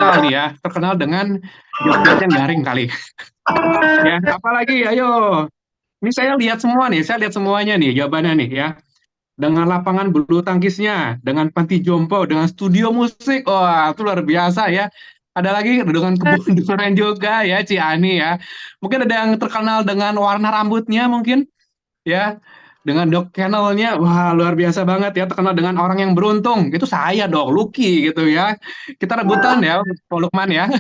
terkenal nih ya, terkenal dengan job-jobnya garing kali. Ya, apalagi ayo. Ini saya lihat semua nih, saya lihat semuanya nih jawabannya nih ya. Dengan lapangan bulu tangkisnya, dengan panti jompo, dengan studio musik, wah itu luar biasa ya. Ada lagi dengan kebun durian juga ya, Ciani ya. Mungkin ada yang terkenal dengan warna rambutnya mungkin ya, dengan dog kennelnya, wah luar biasa banget ya, terkenal dengan orang yang beruntung. Itu saya dong, Lucky gitu ya. Kita rebutan ya, Pak Lukman ya.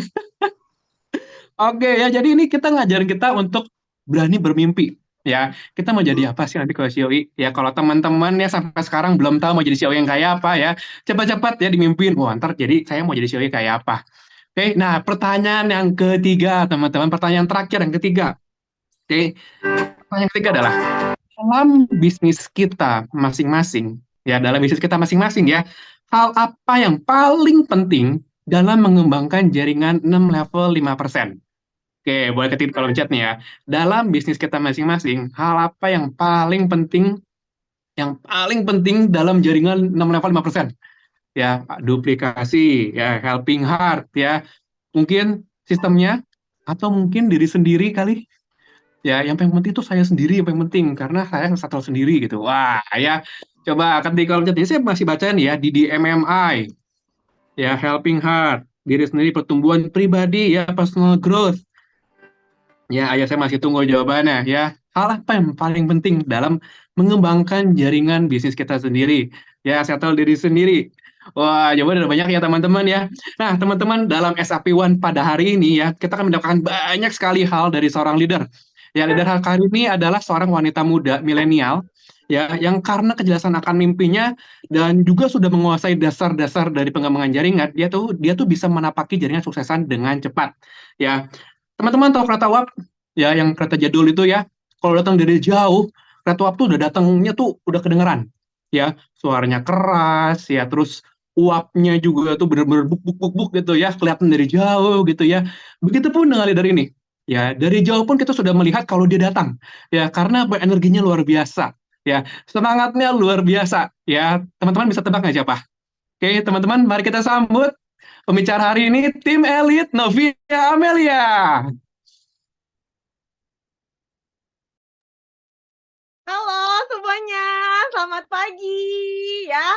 Oke ya, jadi ini kita ngajarin kita untuk berani bermimpi. Ya, kita mau jadi apa sih nanti kalau COI? Ya, kalau teman-teman ya sampai sekarang belum tahu mau jadi COI yang kayak apa ya, cepat-cepat ya dimimpiin. Wah, ntar jadi saya mau jadi COI kayak apa? Oke, nah pertanyaan yang ketiga, teman-teman. Pertanyaan terakhir yang ketiga. Oke, pertanyaan ketiga adalah, dalam bisnis kita masing-masing, ya, dalam bisnis kita masing-masing ya, hal apa yang paling penting dalam mengembangkan jaringan 6 level 5%? Oke, boleh ketik di kolom chat nih ya. Dalam bisnis kita masing-masing, hal apa yang paling penting dalam jaringan 6 level 5%? Ya, duplikasi, ya, helping heart, ya. Mungkin sistemnya, atau mungkin diri sendiri kali. Ya, yang paling penting itu saya sendiri yang paling penting, karena saya satu sendiri gitu. Wah, ya. Coba ketik di kolom chat. Ini saya masih baca nih ya, di DMMI, ya, helping heart, diri sendiri, pertumbuhan pribadi, ya, personal growth. Ya, ayah saya masih tunggu jawabannya ya. Hal apa yang paling penting dalam mengembangkan jaringan bisnis kita sendiri? Ya, settle diri sendiri. Wah, jawaban udah banyak ya teman-teman ya. Nah, teman-teman dalam SAP One pada hari ini ya, kita akan mendapatkan banyak sekali hal dari seorang leader. Ya, leader kali ini adalah seorang wanita muda milenial ya, yang karena kejelasan akan mimpinya dan juga sudah menguasai dasar-dasar dari pengembangan jaringan, dia tuh bisa menapaki jaringan suksesan dengan cepat. Ya, teman-teman tahu kereta uap ya, yang kereta jadul itu ya. Kalau datang dari jauh, kereta uap tuh udah datangnya tuh udah kedengeran. Ya, suaranya keras ya, terus uapnya juga tuh bener-bener buk buk buk buk gitu ya, kelihatan dari jauh gitu ya. Begitupun dengan leader ini. Ya, dari jauh pun kita sudah melihat kalau dia datang. Ya, karena energinya luar biasa. Ya, semangatnya luar biasa. Ya, teman-teman bisa tebak nggak siapa? Oke, teman-teman, mari kita sambut pembicara hari ini, tim elit Novia Amelia. Halo semuanya, selamat pagi ya.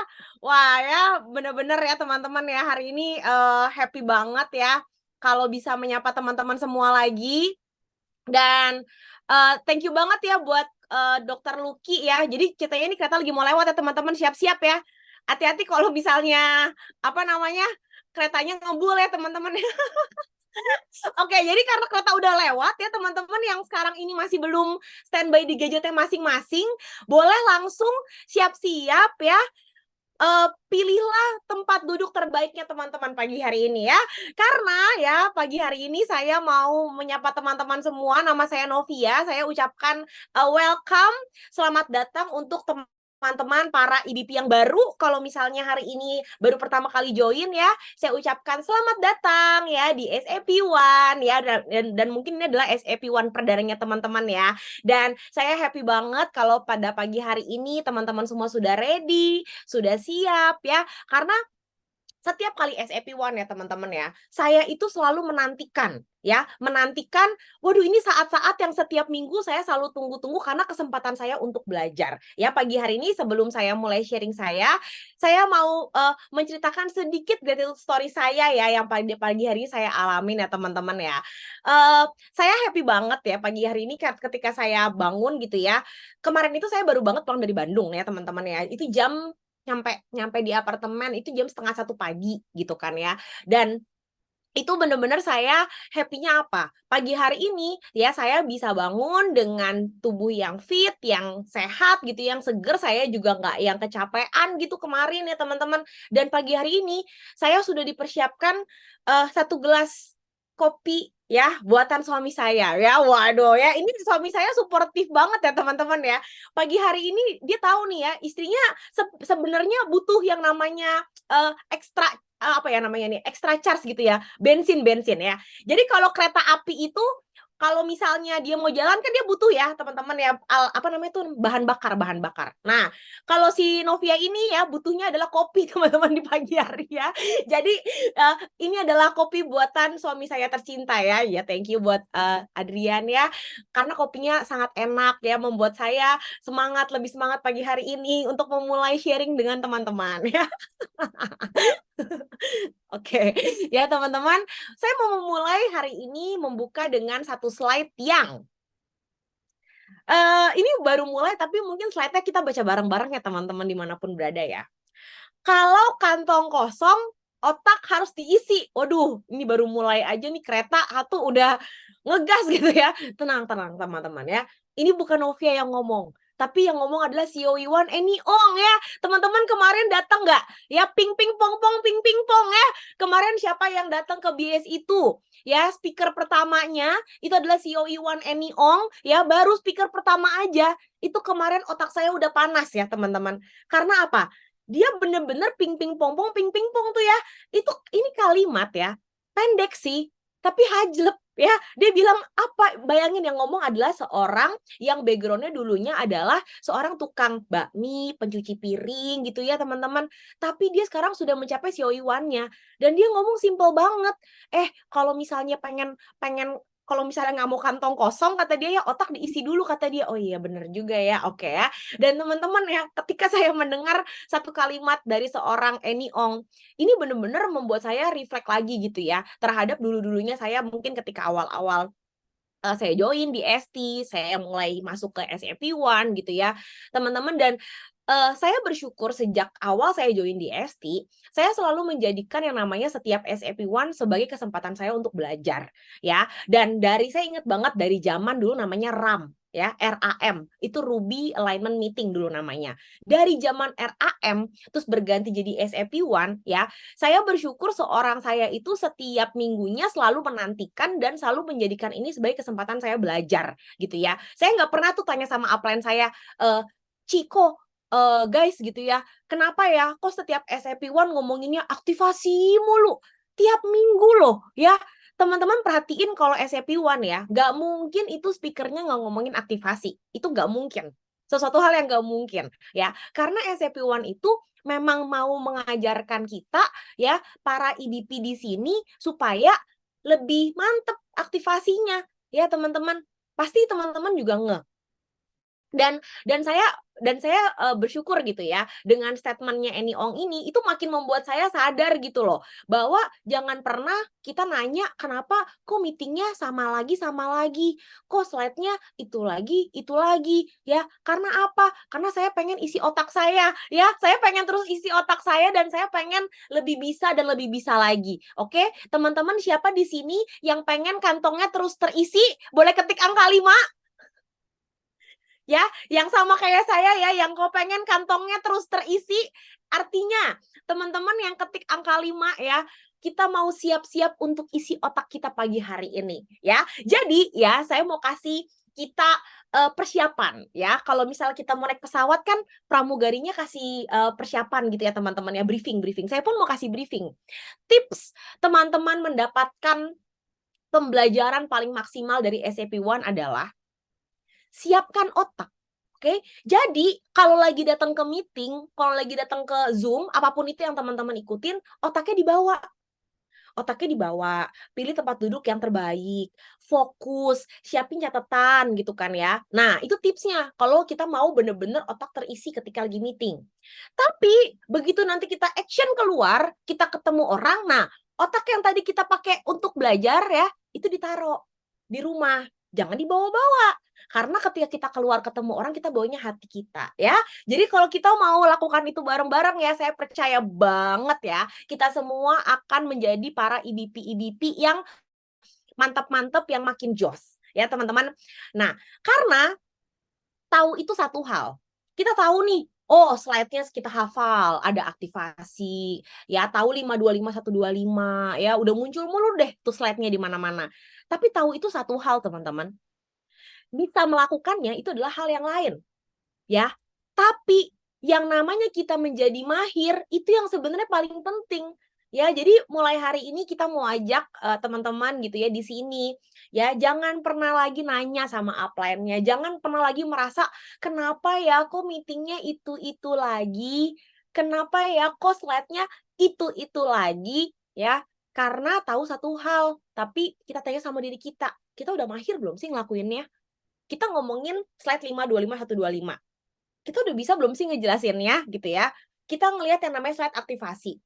Wah ya, bener-bener ya teman-teman ya, hari ini happy banget ya kalau bisa menyapa teman-teman semua lagi. Dan thank you banget ya buat Dokter Lucky ya. Jadi ceritanya ini kereta lagi mau lewat ya teman-teman, siap-siap ya. Hati-hati kalau misalnya apa namanya keretanya ngebul ya teman-teman. Oke, jadi karena kereta udah lewat ya teman-teman yang sekarang ini masih belum standby di gadgetnya masing-masing, boleh langsung siap-siap ya. Pilihlah tempat duduk terbaiknya teman-teman pagi hari ini ya. Karena ya pagi hari ini saya mau menyapa teman-teman semua. Nama saya Novia. Saya ucapkan welcome, selamat datang untuk teman-teman para IBP yang baru. Kalau misalnya hari ini baru pertama kali join ya, saya ucapkan selamat datang ya di SAP One ya, dan mungkin ini adalah SAP One perdananya teman-teman ya. Dan saya happy banget kalau pada pagi hari ini teman-teman semua sudah ready, sudah siap ya. Karena setiap kali SAP One ya teman-teman ya, saya itu selalu menantikan ya, waduh ini saat-saat yang setiap minggu saya selalu tunggu-tunggu karena kesempatan saya untuk belajar. Ya, pagi hari ini sebelum saya mulai sharing saya mau menceritakan sedikit gratitude story saya ya, yang pagi hari ini saya alamin ya teman-teman ya. Saya happy banget ya pagi hari ini ketika saya bangun gitu ya. Kemarin itu saya baru banget pulang dari Bandung ya teman-teman ya. Itu jam nyampe nyampe di apartemen itu jam setengah 1 pagi gitu kan ya. Dan itu bener-bener saya happy-nya apa? Pagi hari ini ya saya bisa bangun dengan tubuh yang fit, yang sehat gitu, yang seger, saya juga nggak yang kecapean gitu kemarin ya teman-teman. Dan pagi hari ini saya sudah dipersiapkan 1 gelas kopi ya buatan suami saya ya. Waduh ya, ini suami saya suportif banget ya teman-teman ya. Pagi hari ini dia tahu nih ya istrinya sebenarnya butuh yang namanya ekstra apa ya namanya nih, extra charge gitu ya, bensin ya. Jadi kalau kereta api itu kalau misalnya dia mau jalan kan dia butuh ya teman-teman ya apa namanya tuh bahan bakar. Nah, kalau si Novia ini ya butuhnya adalah kopi teman-teman di pagi hari ya. Jadi ini adalah kopi buatan suami saya tercinta ya. Ya thank you buat Adrian ya. Karena kopinya sangat enak ya, membuat saya lebih semangat pagi hari ini untuk memulai sharing dengan teman-teman ya. Oke, ya teman-teman, saya mau memulai hari ini membuka dengan satu slide yang ini baru mulai tapi mungkin slide-nya kita baca bareng-bareng ya teman-teman dimanapun berada ya. Kalau kantong kosong, otak harus diisi. Waduh, ini baru mulai aja nih kereta atau udah ngegas gitu ya. Tenang teman-teman ya. Ini bukan Novia yang ngomong. Tapi yang ngomong adalah CEO Iwan Eni Ong ya. Teman-teman kemarin datang nggak? Ya ping ping pong pong ping ping pong ya. Kemarin siapa yang datang ke BS itu? Ya speaker pertamanya itu adalah CEO Iwan Eni Ong. Ya baru speaker pertama aja. Itu kemarin otak saya udah panas ya teman-teman. Karena apa? Dia bener-bener ping ping pong pong tuh ya. Ini kalimat ya. Pendek sih, tapi hajlep ya. Dia bilang apa? Bayangin yang ngomong adalah seorang yang backgroundnya dulunya adalah seorang tukang bakmi, pencuci piring gitu ya teman-teman. Tapi dia sekarang sudah mencapai CEO Iwannya. Dan dia ngomong simple banget. Kalau misalnya kalau misalnya nggak mau kantong kosong, kata dia ya otak diisi dulu, kata dia. Oh iya bener juga ya, oke ya. Dan teman-teman ya, ketika saya mendengar satu kalimat dari seorang Eni Ong, ini benar-benar membuat saya reflect lagi gitu ya, terhadap dulu-dulunya saya mungkin ketika awal-awal saya join di ST, saya mulai masuk ke SFP1 gitu ya, teman-teman. Dan saya bersyukur sejak awal saya join di ST, saya selalu menjadikan yang namanya setiap SFP1 sebagai kesempatan saya untuk belajar ya. Dan saya ingat banget dari zaman dulu namanya RAM ya, RAM, itu Ruby Alignment Meeting dulu namanya. Dari zaman RAM terus berganti jadi SFP1 ya, saya bersyukur seorang saya itu setiap minggunya selalu menantikan dan selalu menjadikan ini sebagai kesempatan saya belajar gitu ya. Saya nggak pernah tuh tanya sama upline saya, Ciko, guys gitu ya, kenapa ya kok setiap SFP1 ngomonginnya aktivasi mulu tiap minggu loh ya. Teman-teman perhatiin kalau SFP1 ya, nggak mungkin itu speakernya nggak ngomongin aktivasi. Itu nggak mungkin. Sesuatu hal yang nggak mungkin ya. Karena SFP1 itu memang mau mengajarkan kita ya, para IDP di sini supaya lebih mantep aktivasinya ya teman-teman. Pasti teman-teman juga dan saya bersyukur gitu ya dengan statementnya Eni Ong ini, itu makin membuat saya sadar gitu loh, bahwa jangan pernah kita nanya kenapa kok meetingnya sama lagi, kok slide-nya itu lagi ya. Karena apa? Karena saya pengen isi otak saya ya, saya pengen terus isi otak saya dan saya pengen lebih bisa dan lebih bisa lagi. Oke, teman-teman siapa di sini yang pengen kantongnya terus terisi? Boleh ketik angka 5 ya, yang sama kayak saya ya, yang kau pengen kantongnya terus terisi. Artinya teman-teman yang ketik angka 5 ya, kita mau siap-siap untuk isi otak kita pagi hari ini ya. Jadi ya saya mau kasih kita persiapan ya. Kalau misal kita mau naik pesawat kan pramugarinya kasih persiapan gitu ya teman-teman ya, briefing. Saya pun mau kasih briefing. Tips teman-teman mendapatkan pembelajaran paling maksimal dari SAP1 adalah siapkan otak. Oke, jadi kalau lagi datang ke meeting, kalau lagi datang ke Zoom, apapun itu yang teman-teman ikutin, otaknya dibawa. Pilih tempat duduk yang terbaik, fokus, siapin catatan gitu kan ya. Nah, itu tipsnya kalau kita mau bener-bener otak terisi ketika lagi meeting. Tapi begitu nanti kita action keluar, kita ketemu orang, nah otak yang tadi kita pakai untuk belajar ya, itu ditaruh di rumah, jangan dibawa-bawa. Karena ketika kita keluar ketemu orang, kita bawanya hati kita ya. Jadi kalau kita mau lakukan itu bareng-bareng ya, saya percaya banget ya, kita semua akan menjadi para IBP yang mantap-mantap, yang makin jos ya teman-teman. Nah, karena tahu itu satu hal. Kita tahu nih, oh slide-nya kita hafal, ada aktivasi, ya tahu 525 125 ya, udah muncul mulu deh tuh slide-nya di mana-mana. Tapi tahu itu satu hal teman-teman. Bisa melakukannya itu adalah hal yang lain. Ya. Tapi yang namanya kita menjadi mahir itu yang sebenarnya paling penting. Ya, jadi mulai hari ini kita mau ajak teman-teman gitu ya di sini ya, jangan pernah lagi nanya sama upline-nya, jangan pernah lagi merasa kenapa ya kok meetingnya itu lagi, kenapa ya kok slide-nya itu lagi ya. Karena tahu satu hal, tapi kita tanya sama diri kita udah mahir belum sih ngelakuinnya? Kita ngomongin slide 5, 25, 125. Kita udah bisa belum sih ngejelasinnya gitu ya? Kita ngelihat yang namanya slide aktivasi.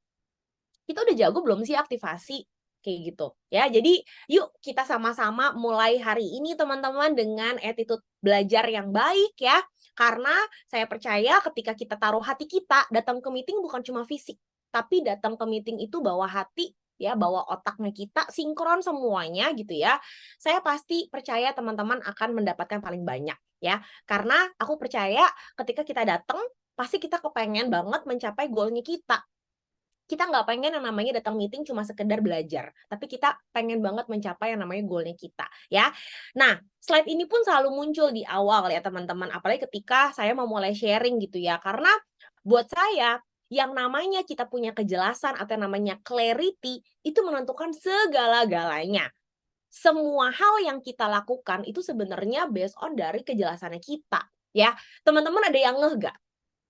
Kita udah jago belum sih aktivasi? Kayak gitu ya. Jadi yuk kita sama-sama mulai hari ini teman-teman dengan attitude belajar yang baik ya. Karena saya percaya ketika kita taruh hati kita, datang ke meeting bukan cuma fisik, tapi datang ke meeting itu bawa hati ya, bawa otaknya kita, sinkron semuanya gitu ya. Saya pasti percaya teman-teman akan mendapatkan paling banyak ya. Karena aku percaya ketika kita datang, pasti kita kepengen banget mencapai goalnya kita. Kita nggak pengen yang namanya datang meeting cuma sekedar belajar, tapi kita pengen banget mencapai yang namanya goalnya kita, ya. Nah, slide ini pun selalu muncul di awal ya teman-teman, apalagi ketika saya mau mulai sharing gitu ya, karena buat saya yang namanya kita punya kejelasan atau yang namanya clarity itu menentukan segala-galanya. Semua hal yang kita lakukan itu sebenarnya based on dari kejelasannya kita, ya. Teman-teman ada yang ngeh nggak?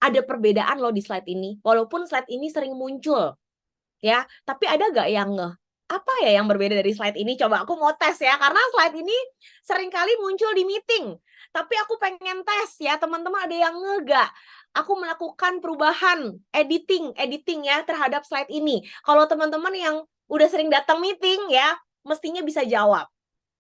Ada perbedaan loh di slide ini, walaupun slide ini sering muncul, ya, tapi ada nggak yang ngeh, apa ya yang berbeda dari slide ini? Coba aku mau tes ya, karena slide ini seringkali muncul di meeting, tapi aku pengen tes ya, teman-teman ada yang ngeh nggak? Aku melakukan perubahan, editing ya terhadap slide ini. Kalau teman-teman yang udah sering datang meeting ya, mestinya bisa jawab.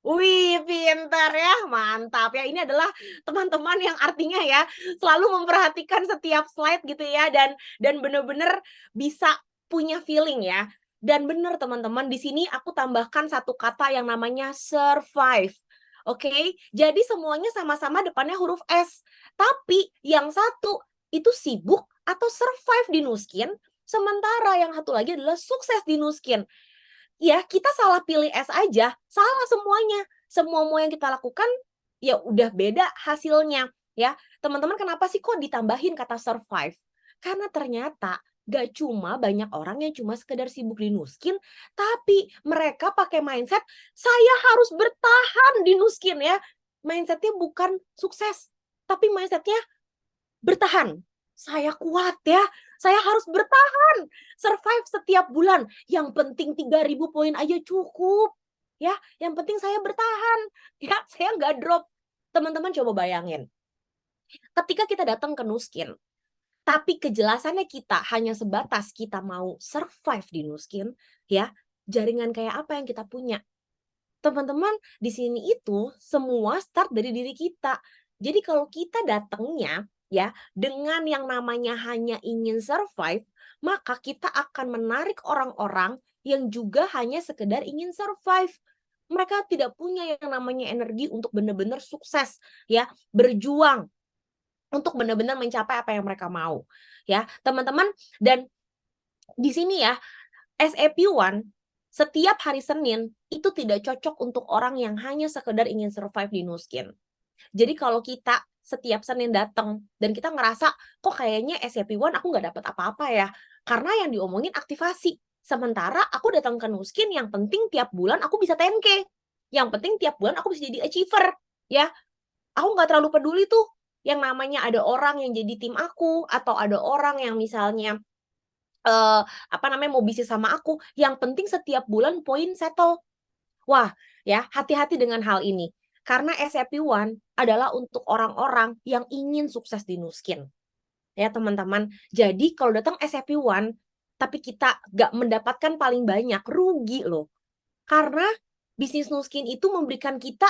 Wih, pintar ya, mantap ya. Ini adalah teman-teman yang artinya ya selalu memperhatikan setiap slide gitu ya dan benar-benar bisa punya feeling ya. Dan benar teman-teman, di sini aku tambahkan satu kata yang namanya survive. Oke, jadi semuanya sama-sama depannya huruf S. Tapi yang satu itu sibuk atau survive di Nuskin, sementara yang satu lagi adalah sukses di Nuskin. Ya, kita salah pilih S aja, salah semuanya. Semua yang kita lakukan, ya udah beda hasilnya, ya. Teman-teman kenapa sih kok ditambahin kata survive? Karena ternyata gak cuma banyak orang yang cuma sekedar sibuk di Nuskin, tapi mereka pakai mindset, saya harus bertahan di Nuskin ya. Mindsetnya bukan sukses, tapi mindsetnya bertahan. Saya kuat ya, saya harus bertahan, survive setiap bulan. Yang penting 3.000 poin aja cukup. Ya, yang penting saya bertahan. Ya, saya nggak drop. Teman-teman coba bayangin. Ketika kita datang ke Nuskin, tapi kejelasannya kita hanya sebatas kita mau survive di Nuskin, ya, jaringan kayak apa yang kita punya? Teman-teman, di sini itu semua start dari diri kita. Jadi kalau kita datangnya ya dengan yang namanya hanya ingin survive, maka kita akan menarik orang-orang yang juga hanya sekedar ingin survive. Mereka tidak punya yang namanya energi untuk benar-benar sukses, ya, berjuang untuk benar-benar mencapai apa yang mereka mau, ya, teman-teman. Dan di sini ya, SAP1 setiap hari Senin itu tidak cocok untuk orang yang hanya sekedar ingin survive di Nuskin. Jadi kalau kita setiap Senin datang dan kita ngerasa kok kayaknya SAP1 aku nggak dapat apa-apa ya, karena yang diomongin aktivasi. Sementara aku datang ke Nuskin yang penting tiap bulan aku bisa 10K. Yang penting tiap bulan aku bisa jadi achiever, ya. Aku nggak terlalu peduli tuh yang namanya ada orang yang jadi tim aku atau ada orang yang misalnya mau bisnis sama aku, yang penting setiap bulan poin settle. Wah, ya, hati-hati dengan hal ini. Karena SAP1 adalah untuk orang-orang yang ingin sukses di Nuskin. Ya, teman-teman. Jadi, kalau datang SAP1, tapi kita nggak mendapatkan paling banyak, rugi loh. Karena bisnis Nuskin itu memberikan kita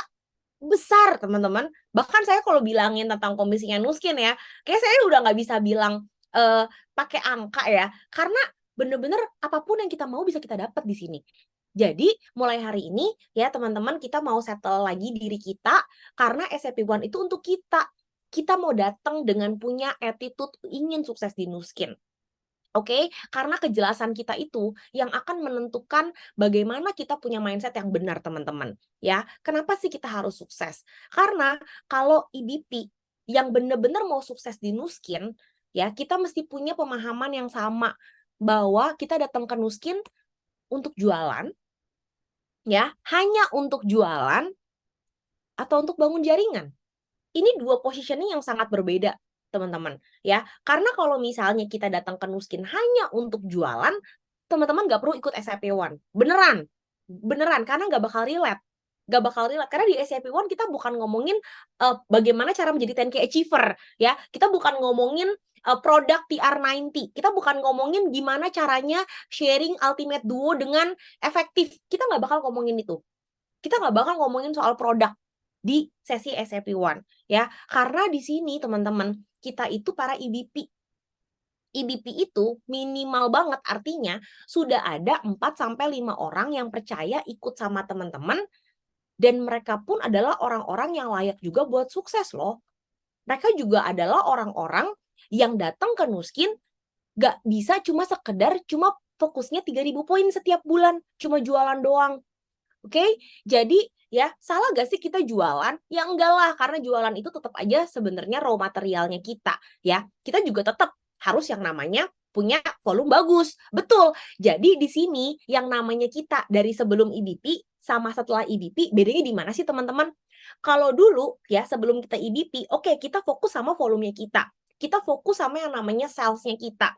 besar, teman-teman. Bahkan saya kalau bilangin tentang komisinya Nuskin ya, kayak saya udah nggak bisa bilang pakai angka ya, karena bener-bener apapun yang kita mau bisa kita dapat di sini. Jadi mulai hari ini ya teman-teman, kita mau settle lagi diri kita karena SAP1 itu untuk kita. Kita mau datang dengan punya attitude ingin sukses di Nuskin. Oke, karena kejelasan kita itu yang akan menentukan bagaimana kita punya mindset yang benar, teman-teman. Ya, kenapa sih kita harus sukses? Karena kalau EDP yang benar-benar mau sukses di Nuskin, ya kita mesti punya pemahaman yang sama bahwa kita datang ke Nuskin untuk jualan, ya, hanya untuk jualan atau untuk bangun jaringan. Ini dua positioning yang sangat berbeda, teman-teman, ya. Karena kalau misalnya kita datang ke Nuskin hanya untuk jualan, teman-teman nggak perlu ikut SAP1. Beneran. Beneran, karena nggak bakal relate. Nggak bakal relate. Karena di SAP1 kita bukan ngomongin bagaimana cara menjadi 10K achiever, ya. Kita bukan ngomongin produk TR90. Kita bukan ngomongin gimana caranya sharing Ultimate Duo dengan efektif. Kita nggak bakal ngomongin itu. Kita nggak bakal ngomongin soal produk di sesi SAP1, ya. Karena di sini teman-teman, kita itu para EBP. EBP itu minimal banget, artinya sudah ada 4-5 orang yang percaya ikut sama teman-teman, dan mereka pun adalah orang-orang yang layak juga buat sukses loh. Mereka juga adalah orang-orang yang datang ke Nuskin gak bisa cuma sekedar cuma fokusnya 3.000 poin setiap bulan, cuma jualan doang. Oke, jadi ya salah gak sih kita jualan? Ya enggak lah, karena jualan itu tetap aja sebenarnya raw materialnya kita, ya. Kita juga tetap harus yang namanya punya volume bagus. Betul. Jadi di sini yang namanya kita dari sebelum EBP sama setelah EBP bedanya di mana sih teman-teman? Kalau dulu ya sebelum kita EBP, oke, kita fokus sama volumenya kita. Kita fokus sama yang namanya sales-nya kita.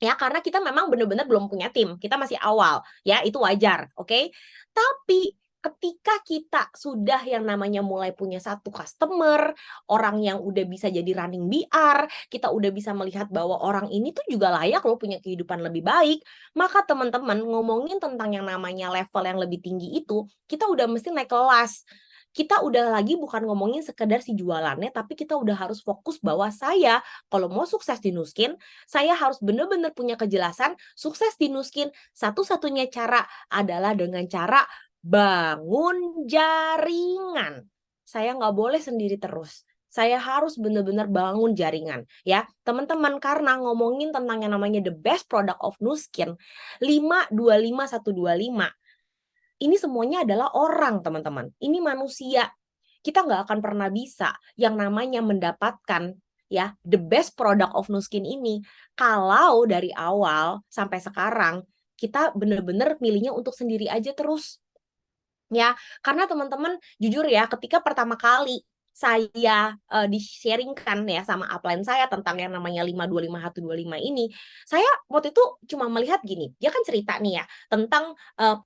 Ya, karena kita memang benar-benar belum punya tim, kita masih awal, ya, itu wajar, oke? Tapi ketika kita sudah yang namanya mulai punya satu customer, orang yang udah bisa jadi running BR, kita udah bisa melihat bahwa orang ini tuh juga layak loh punya kehidupan lebih baik, maka teman-teman ngomongin tentang yang namanya level yang lebih tinggi itu, kita udah mesti naik kelas. Kita udah lagi bukan ngomongin sekedar si jualannya, tapi kita udah harus fokus bahwa saya kalau mau sukses di Nuskin, saya harus benar-benar punya kejelasan sukses di Nuskin. Satu-satunya cara adalah dengan cara bangun jaringan. Saya nggak boleh sendiri terus. Saya harus benar-benar bangun jaringan, ya teman-teman. Karena ngomongin tentang yang namanya the best product of Nuskin, 5-25-125, ini semuanya adalah orang, teman-teman. Ini manusia. Kita nggak akan pernah bisa yang namanya mendapatkan ya the best product of Nuskin ini kalau dari awal sampai sekarang kita benar-benar milihnya untuk sendiri aja terus. Ya, karena teman-teman jujur ya, ketika pertama kali saya di-sharingkan ya sama upline saya tentang yang namanya 5-25-125 ini, saya waktu itu cuma melihat gini, dia kan cerita nih ya tentang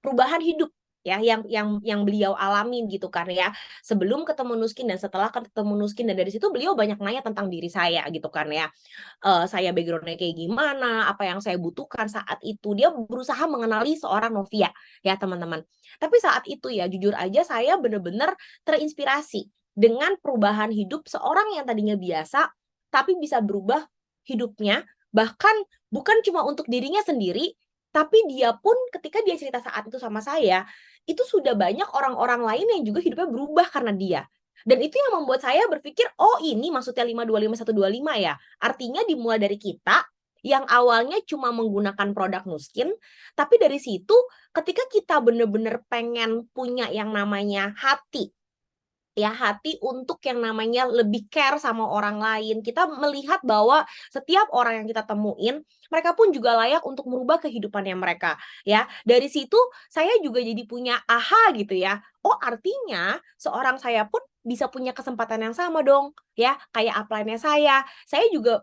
perubahan hidup ya yang beliau alamin gitu kan ya. Sebelum ketemu Nuskin dan setelah ketemu Nuskin, dan dari situ beliau banyak nanya tentang diri saya gitu kan ya. Saya background-nya kayak gimana, apa yang saya butuhkan saat itu. Dia berusaha mengenali seorang Novia ya, teman-teman. Tapi saat itu ya jujur aja saya benar-benar terinspirasi dengan perubahan hidup seorang yang tadinya biasa tapi bisa berubah hidupnya, bahkan bukan cuma untuk dirinya sendiri, tapi dia pun ketika dia cerita saat itu sama saya, itu sudah banyak orang-orang lain yang juga hidupnya berubah karena dia. Dan itu yang membuat saya berpikir, oh ini maksudnya 5-25-125 ya. Artinya dimulai dari kita yang awalnya cuma menggunakan produk Nuskin, tapi dari situ ketika kita benar-benar pengen punya yang namanya hati, ya hati untuk yang namanya lebih care sama orang lain. Kita melihat bahwa setiap orang yang kita temuin, mereka pun juga layak untuk merubah kehidupannya mereka, ya. Dari situ saya juga jadi punya aha gitu ya. Oh, artinya seorang saya pun bisa punya kesempatan yang sama dong, ya, kayak upline-nya saya. Saya juga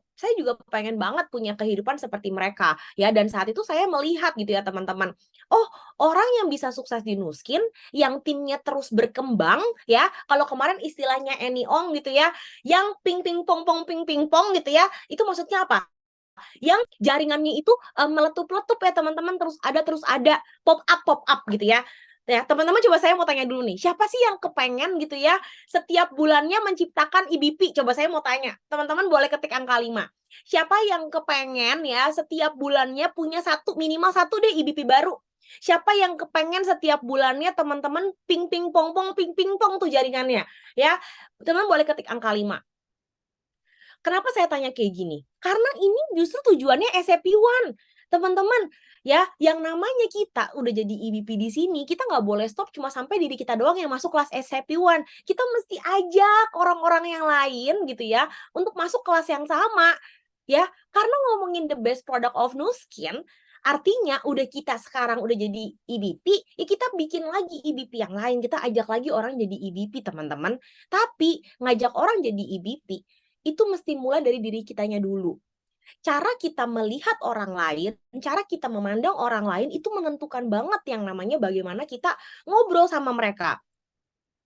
pengen banget punya kehidupan seperti mereka, ya. Dan saat itu saya melihat gitu ya, teman-teman. Oh, orang yang bisa sukses di Nuskin, yang timnya terus berkembang, ya. Kalau kemarin istilahnya Eni Ong gitu ya, yang ping ping pong pong ping ping pong gitu ya. Itu maksudnya apa? Yang jaringannya itu meletup-letup ya teman-teman, terus ada pop up gitu ya. Ya, teman-teman coba saya mau tanya dulu nih, siapa sih yang kepengen gitu ya setiap bulannya menciptakan EBP? Coba saya mau tanya, teman-teman boleh ketik angka 5. Siapa yang kepengen ya setiap bulannya punya minimal satu deh EBP baru? Siapa yang kepengen setiap bulannya teman-teman ping ping pong pong ping ping pong tuh jaringannya? Ya, teman-teman boleh ketik angka 5. Kenapa saya tanya kayak gini? Karena ini justru tujuannya SAP1. Teman-teman, ya, yang namanya kita udah jadi EBP di sini, kita nggak boleh stop cuma sampai diri kita doang yang masuk kelas SAP1. Kita mesti ajak orang-orang yang lain gitu ya, untuk masuk kelas yang sama. Ya, karena ngomongin the best product of Nuskin, Artinya udah kita sekarang udah jadi EBP, ya kita bikin lagi EBP yang lain, kita ajak lagi orang jadi EBP teman-teman. Tapi ngajak orang jadi EBP itu mesti mulai dari diri kitanya dulu. Cara kita melihat orang lain, cara kita memandang orang lain itu menentukan banget yang namanya bagaimana kita ngobrol sama mereka.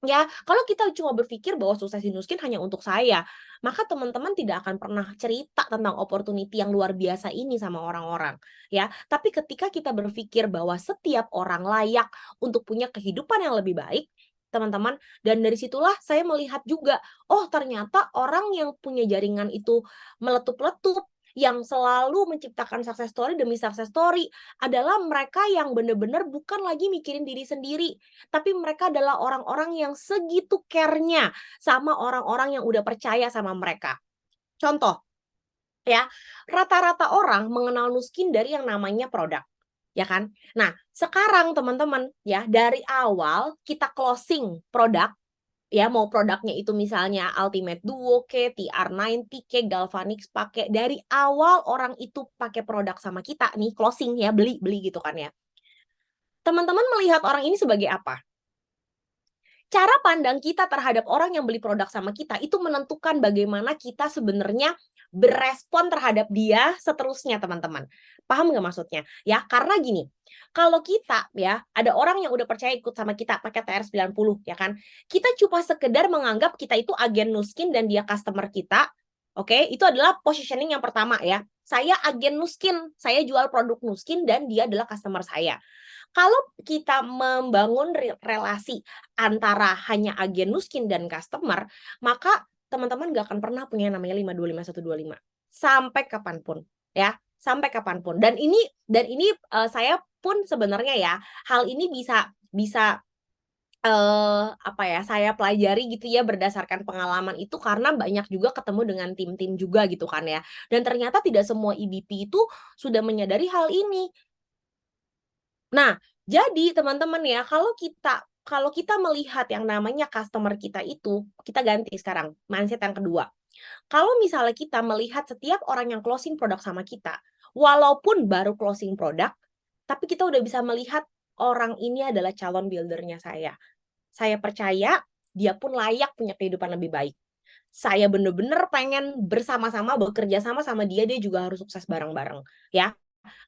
Ya, kalau kita cuma berpikir bahwa sukses di Nuskin hanya untuk saya, maka teman-teman tidak akan pernah cerita tentang opportunity yang luar biasa ini sama orang-orang, ya. Tapi ketika kita berpikir bahwa setiap orang layak untuk punya kehidupan yang lebih baik, teman-teman, dan dari situlah saya melihat juga, oh ternyata orang yang punya jaringan itu meletup-letup, yang selalu menciptakan success story demi success story adalah mereka yang benar-benar bukan lagi mikirin diri sendiri, tapi mereka adalah orang-orang yang segitu care-nya sama orang-orang yang udah percaya sama mereka. Contoh, ya, rata-rata orang mengenal Nuskin dari yang namanya produk, ya kan? Nah, sekarang teman-teman, ya, dari awal kita closing produk, ya, mau produknya itu misalnya Ultimate Duo ke, TR90 ke, Galvanix pakai, dari awal orang itu pakai produk sama kita nih, closing ya, beli gitu kan ya. Teman-teman melihat orang ini sebagai apa? Cara pandang kita terhadap orang yang beli produk sama kita itu menentukan bagaimana kita sebenarnya berespon terhadap dia seterusnya, teman-teman. Paham nggak maksudnya? Ya, karena gini, kalau kita ya ada orang yang udah percaya ikut sama kita pakai TR90 ya kan, kita cuma sekedar menganggap kita itu agen Nuskin dan dia customer kita. Oke, itu adalah positioning yang pertama ya. Saya agen Nuskin, saya jual produk Nuskin dan dia adalah customer saya. Kalau kita membangun relasi antara hanya agen Nuskin dan customer, maka teman-teman nggak akan pernah punya yang namanya 525 125 sampai kapanpun, ya, sampai kapanpun. Dan ini saya pun sebenarnya ya, hal ini bisa apa ya, saya pelajari gitu ya berdasarkan pengalaman itu karena banyak juga ketemu dengan tim-tim juga gitu kan ya. Dan ternyata tidak semua EBP itu sudah menyadari hal ini. Nah, jadi teman-teman ya, kalau kita melihat yang namanya customer kita itu, kita ganti sekarang mindset yang kedua. Kalau misalnya kita melihat setiap orang yang closing produk sama kita, walaupun baru closing produk, tapi kita udah bisa melihat orang ini adalah calon buildernya saya. Saya percaya dia pun layak punya kehidupan lebih baik. Saya bener-bener pengen bersama-sama bekerja sama dia juga harus sukses bareng-bareng, ya.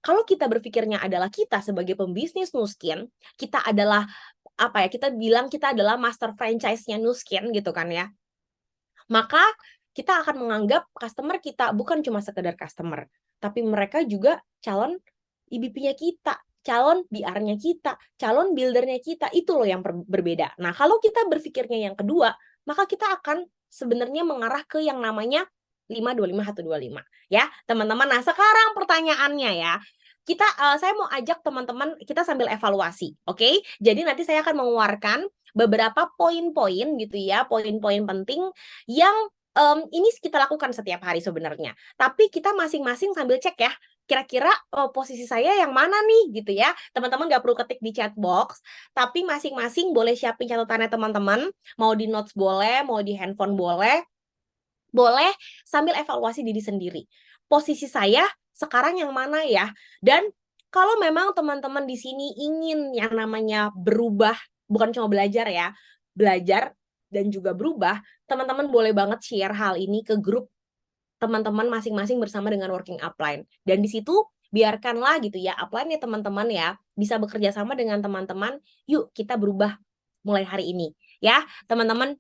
Kalau kita berpikirnya adalah kita sebagai pembisnis Nuskin, kita adalah apa ya, kita bilang kita adalah master franchise-nya Nuskin gitu kan ya. Maka kita akan menganggap customer kita bukan cuma sekedar customer, tapi mereka juga calon EBP-nya kita, calon BR-nya kita, calon builder-nya kita. Itu loh yang berbeda. Nah, kalau kita berpikirnya yang kedua, maka kita akan sebenarnya mengarah ke yang namanya 525 125 ya, teman-teman. Nah, sekarang pertanyaannya ya. Saya mau ajak teman-teman kita sambil evaluasi, oke? Jadi nanti saya akan mengeluarkan beberapa poin-poin gitu ya, poin-poin penting yang ini kita lakukan setiap hari sebenarnya. Tapi kita masing-masing sambil cek ya, kira-kira posisi saya yang mana nih gitu ya. Teman-teman nggak perlu ketik di chat box, tapi masing-masing boleh siapin catatannya teman-teman, mau di notes boleh, mau di handphone boleh sambil evaluasi diri sendiri. Posisi saya sekarang yang mana ya? Dan kalau memang teman-teman di sini ingin yang namanya berubah, bukan cuma belajar ya, belajar dan juga berubah, teman-teman boleh banget share hal ini ke grup teman-teman masing-masing bersama dengan working upline. Dan di situ biarkanlah gitu ya, upline ya teman-teman ya, bisa bekerja sama dengan teman-teman, yuk kita berubah mulai hari ini. Ya, teman-teman,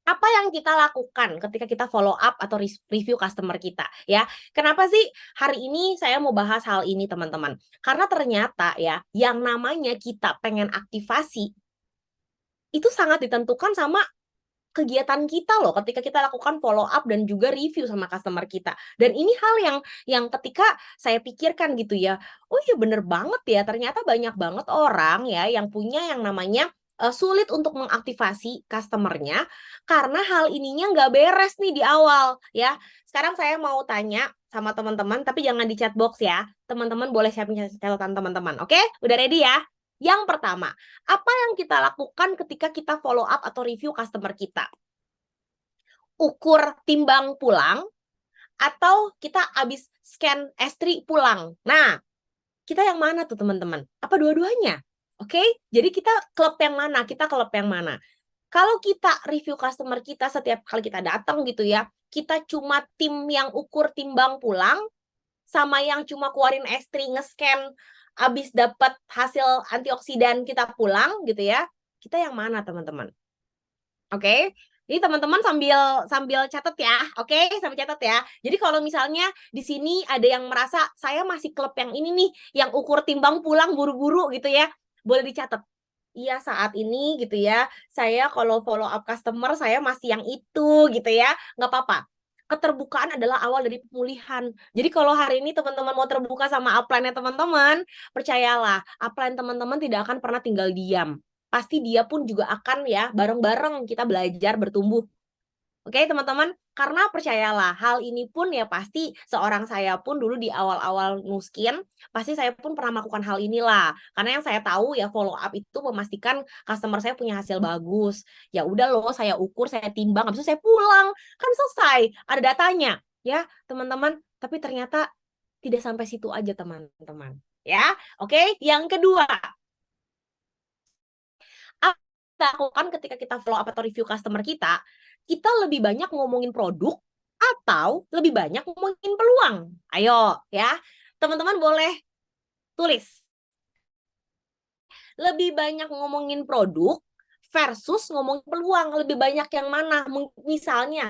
apa yang kita lakukan ketika kita follow up atau review customer kita ya. Kenapa sih hari ini saya mau bahas hal ini teman-teman? Karena ternyata ya yang namanya kita pengen aktivasi itu sangat ditentukan sama kegiatan kita loh ketika kita lakukan follow up dan juga review sama customer kita. Dan ini hal yang ketika saya pikirkan gitu ya, oh iya bener banget ya, ternyata banyak banget orang ya yang punya yang namanya sulit untuk mengaktifasi customernya karena hal ininya nggak beres nih di awal ya. Sekarang saya mau tanya sama teman-teman, tapi jangan di chat box ya. Teman-teman boleh siapin catatan teman-teman, oke? Udah ready ya? Yang pertama, apa yang kita lakukan ketika kita follow up atau review customer kita? Ukur timbang pulang, atau kita habis scan S3 pulang? Nah, Kita yang mana tuh teman-teman? Apa dua-duanya? Oke, jadi kita klub yang mana? Kita klub yang mana? Kalau kita review customer kita setiap kali kita datang gitu ya, kita cuma tim yang ukur timbang pulang, sama yang cuma keluarin S3 nge-scan, abis dapat hasil antioksidan kita pulang gitu ya, kita yang mana teman-teman? Oke, jadi teman-teman sambil catat ya, oke, sambil catat ya. Jadi kalau misalnya di sini ada yang merasa saya masih klub yang ini nih, yang ukur timbang pulang buru-buru gitu ya, boleh dicatat. Iya saat ini gitu ya, saya kalau follow up customer saya masih yang itu gitu ya, nggak apa-apa. Keterbukaan adalah awal dari pemulihan. Jadi kalau hari ini teman-teman mau terbuka sama upline-nya teman-teman, percayalah, upline teman-teman tidak akan pernah tinggal diam. Pasti dia pun juga akan ya, bareng-bareng kita belajar bertumbuh. Oke, teman-teman, karena percayalah, hal ini pun ya pasti seorang saya pun dulu di awal-awal Nuskin, pasti saya pun pernah melakukan hal inilah. Karena yang saya tahu ya follow up itu memastikan customer saya punya hasil bagus. Ya udah loh, saya ukur, saya timbang, habis itu saya pulang. Kan selesai, ada datanya. Ya, teman-teman, tapi ternyata tidak sampai situ aja, teman-teman. Ya, oke. Yang kedua, apa yang kita lakukan ketika kita follow up atau review customer kita lebih banyak ngomongin produk atau lebih banyak ngomongin peluang? Ayo ya, teman-teman boleh tulis. Lebih banyak ngomongin produk versus ngomongin peluang, lebih banyak yang mana? Misalnya,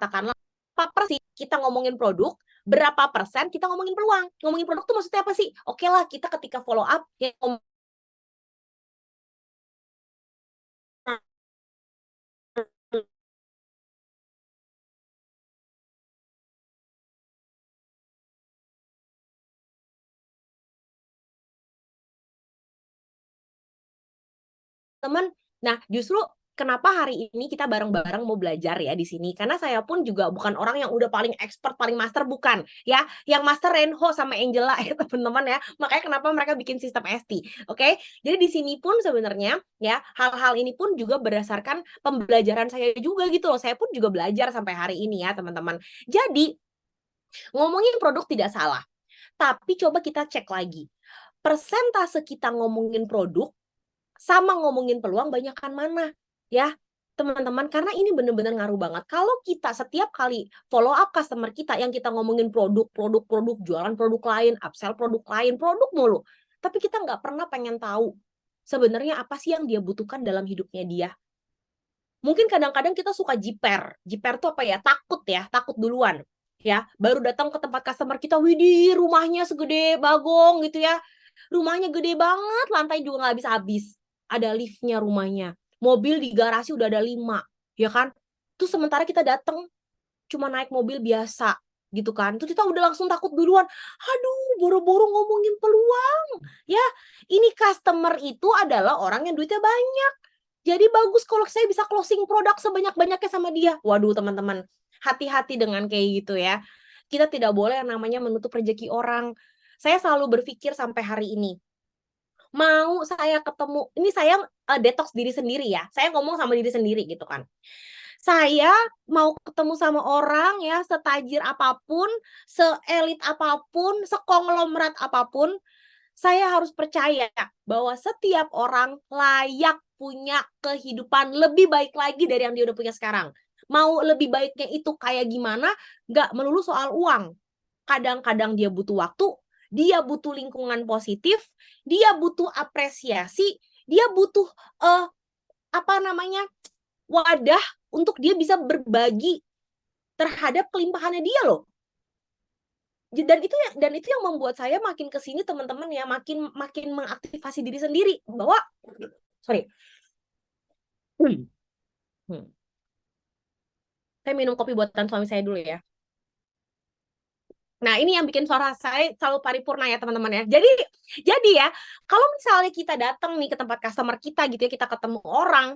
katakanlah berapa persen kita ngomongin produk, berapa persen kita ngomongin peluang. Ngomongin produk tuh maksudnya apa sih? Oke lah, kita ketika follow up ya teman. Nah, justru kenapa hari ini kita bareng-bareng mau belajar ya di sini? Karena saya pun juga bukan orang yang udah paling expert, paling master, bukan. Ya, yang master Renho sama Angela ya teman-teman ya. Makanya kenapa mereka bikin sistem ST. Oke, jadi di sini pun sebenarnya ya hal-hal ini pun juga berdasarkan pembelajaran saya juga gitu loh. Saya pun juga belajar sampai hari ini ya teman-teman. Jadi ngomongin produk tidak salah. Tapi coba kita cek lagi. Persentase kita ngomongin produk sama ngomongin peluang banyakkan mana ya teman-teman, karena ini benar-benar ngaruh banget. Kalau kita setiap kali follow up customer kita yang kita ngomongin produk, jualan produk lain, upsell produk lain, produk mulu, tapi kita nggak pernah pengen tahu sebenarnya apa sih yang dia butuhkan dalam hidupnya dia. Mungkin kadang-kadang kita suka jiper tuh apa ya, takut duluan ya, baru datang ke tempat customer kita, widih rumahnya segede Bagong gitu ya, rumahnya gede banget, lantai juga nggak habis-habis, ada liftnya rumahnya, mobil di garasi udah ada 5, ya kan? Terus sementara kita datang cuma naik mobil biasa gitu kan, terus kita udah langsung takut duluan, aduh boro-boro ngomongin peluang ya. Ini customer itu adalah orang yang duitnya banyak, jadi bagus kalau saya bisa closing produk sebanyak-banyaknya sama dia. Waduh teman-teman, hati-hati dengan kayak gitu ya. Kita tidak boleh yang namanya menutup rezeki orang. Saya selalu berpikir sampai hari ini, mau saya ketemu, ini saya detox diri sendiri ya, saya ngomong sama diri sendiri gitu kan. Saya mau ketemu sama orang ya, setajir apapun, seelit apapun, sekonglomerat apapun, saya harus percaya bahwa setiap orang layak punya kehidupan lebih baik lagi dari yang dia udah punya sekarang. Mau lebih baiknya itu kayak gimana, nggak melulu soal uang. Kadang-kadang dia butuh waktu, dia butuh lingkungan positif, dia butuh apresiasi, dia butuh apa namanya, wadah untuk dia bisa berbagi terhadap kelimpahannya dia loh. Dan itu yang membuat saya makin kesini teman-teman ya, makin mengaktifasi diri sendiri bahwa sorry. Saya minum kopi buatan suami saya dulu ya. Nah, ini yang bikin suara saya selalu paripurna ya, teman-teman ya. Jadi ya, kalau misalnya kita datang nih ke tempat customer kita gitu ya, kita ketemu orang,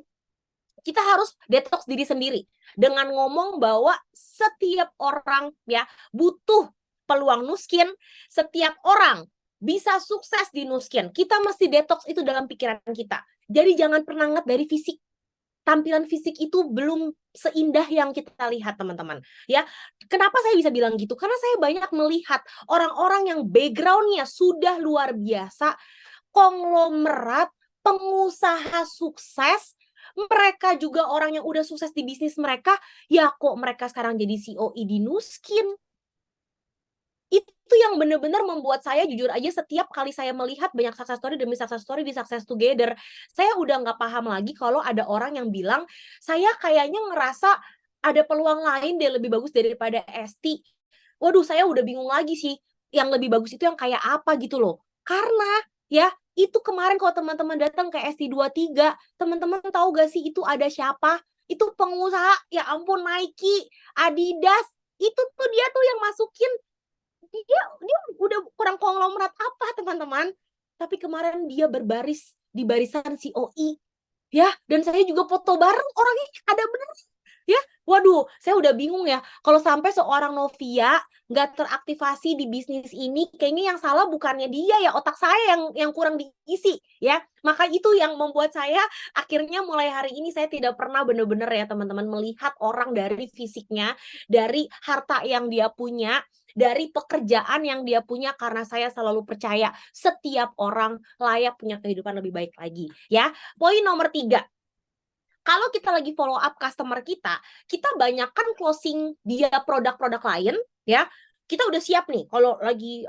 kita harus detox diri sendiri dengan ngomong bahwa setiap orang ya butuh peluang Nuskin, setiap orang bisa sukses di Nuskin. Kita mesti detox itu dalam pikiran kita. Jadi jangan pernah nget dari fisik. tampilan fisik itu belum seindah yang kita lihat, teman-teman. Ya, kenapa saya bisa bilang gitu? Karena saya banyak melihat orang-orang yang background-nya sudah luar biasa, konglomerat, pengusaha sukses, mereka juga orang yang udah sukses di bisnis mereka, ya kok mereka sekarang jadi CEO di Nuskin. Itu yang benar-benar membuat saya jujur aja setiap kali saya melihat banyak success story demi success story di Success Together, saya udah nggak paham lagi kalau ada orang yang bilang, saya kayaknya ngerasa ada peluang lain deh lebih bagus daripada Esti. Waduh, saya udah bingung lagi sih, yang lebih bagus itu yang kayak apa gitu loh. Karena ya, itu kemarin kalau teman-teman datang ke ST23, teman-teman tahu gak sih itu ada siapa? Itu pengusaha, ya ampun, Nike, Adidas, itu tuh dia tuh yang masukin, dia udah kurang konglomerat apa, teman-teman. Tapi kemarin dia berbaris di barisan COI, ya, dan saya juga foto bareng, orangnya ada bener ya. Waduh, saya udah bingung ya, kalau sampai seorang Novia nggak teraktivasi di bisnis ini, kayaknya yang salah bukannya dia ya, otak saya yang kurang diisi ya. Maka itu yang membuat saya akhirnya mulai hari ini saya tidak pernah benar-benar ya teman-teman melihat orang dari fisiknya, dari harta yang dia punya, dari pekerjaan yang dia punya, karena saya selalu percaya setiap orang layak punya kehidupan lebih baik lagi ya. Poin nomor 3, kalau kita lagi follow up customer kita banyakkan closing dia produk-produk lain ya. Kita udah siap nih kalau lagi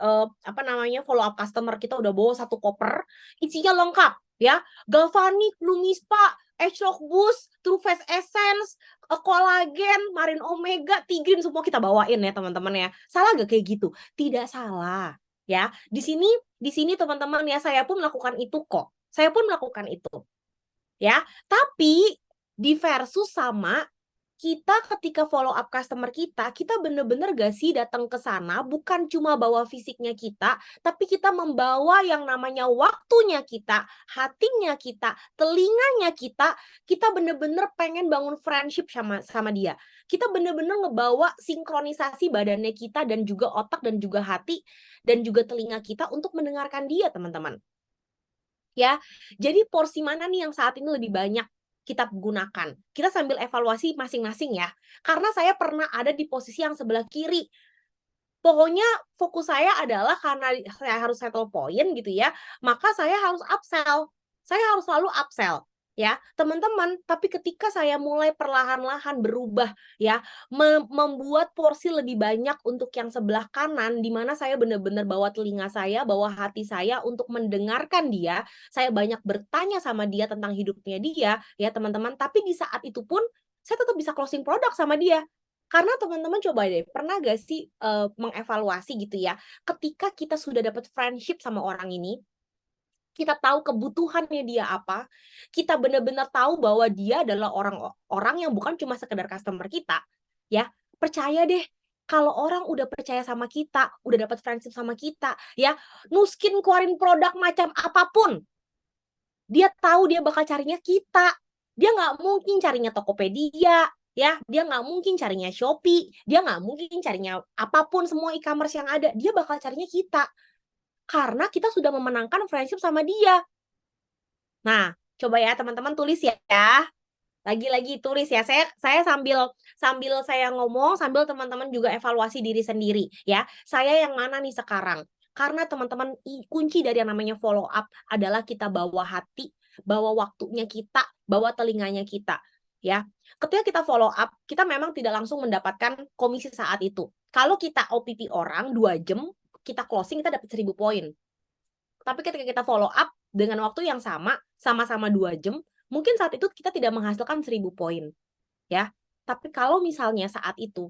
follow up customer, kita udah bawa satu koper isinya lengkap ya. Galvanic, Lumispa, Age-Lock Boost, True Face Essence, kolagen, Marine Omega, Tigrin, semua kita bawain ya teman-teman ya. Salah gak kayak gitu? Tidak salah ya. Di sini teman-teman ya, saya pun melakukan itu kok. Saya pun melakukan itu. Ya, tapi di versus sama kita ketika follow up customer kita bener-bener gak sih datang ke sana bukan cuma bawa fisiknya kita, tapi kita membawa yang namanya waktunya kita, hatinya kita, telinganya kita bener-bener pengen bangun friendship sama dia. Kita bener-bener ngebawa sinkronisasi badannya kita dan juga otak dan juga hati dan juga telinga kita untuk mendengarkan dia, teman-teman. Ya, jadi porsi mana nih yang saat ini lebih banyak kita gunakan? Kita sambil evaluasi masing-masing ya. Karena saya pernah ada di posisi yang sebelah kiri. Pokoknya fokus saya adalah karena saya harus settle point gitu ya, maka saya harus upsell. Saya harus selalu upsell ya, teman-teman. Tapi ketika saya mulai perlahan-lahan berubah ya, membuat porsi lebih banyak untuk yang sebelah kanan, di mana saya benar-benar bawa telinga saya, bawa hati saya untuk mendengarkan dia. Saya banyak bertanya sama dia tentang hidupnya dia ya, teman-teman. Tapi di saat itu pun saya tetap bisa closing produk sama dia. Karena teman-teman coba deh, pernah gak sih mengevaluasi gitu ya, ketika kita sudah dapat friendship sama orang ini, kita tahu kebutuhannya dia apa, kita benar-benar tahu bahwa dia adalah orang yang bukan cuma sekedar customer kita, ya, percaya deh, kalau orang udah percaya sama kita, udah dapat friendship sama kita, ya, Nuskin keluarin produk macam apapun, dia tahu dia bakal carinya kita. Dia nggak mungkin carinya Tokopedia, ya, dia nggak mungkin carinya Shopee, dia nggak mungkin carinya apapun semua e-commerce yang ada, dia bakal carinya kita. Karena kita sudah memenangkan friendship sama dia. Nah, coba ya teman-teman tulis ya. Lagi-lagi tulis ya. Saya sambil saya ngomong, sambil teman-teman juga evaluasi diri sendiri ya. Saya yang mana nih sekarang? Karena teman-teman, kunci dari yang namanya follow up adalah kita bawa hati, bawa waktunya kita, bawa telinganya kita ya. Ketika kita follow up, kita memang tidak langsung mendapatkan komisi saat itu. Kalau kita OPP orang 2 jam, kita closing, kita dapat 1000 poin. Tapi ketika kita follow up dengan waktu yang sama-sama 2 jam, mungkin saat itu kita tidak menghasilkan 1000 poin ya. Tapi kalau misalnya saat itu,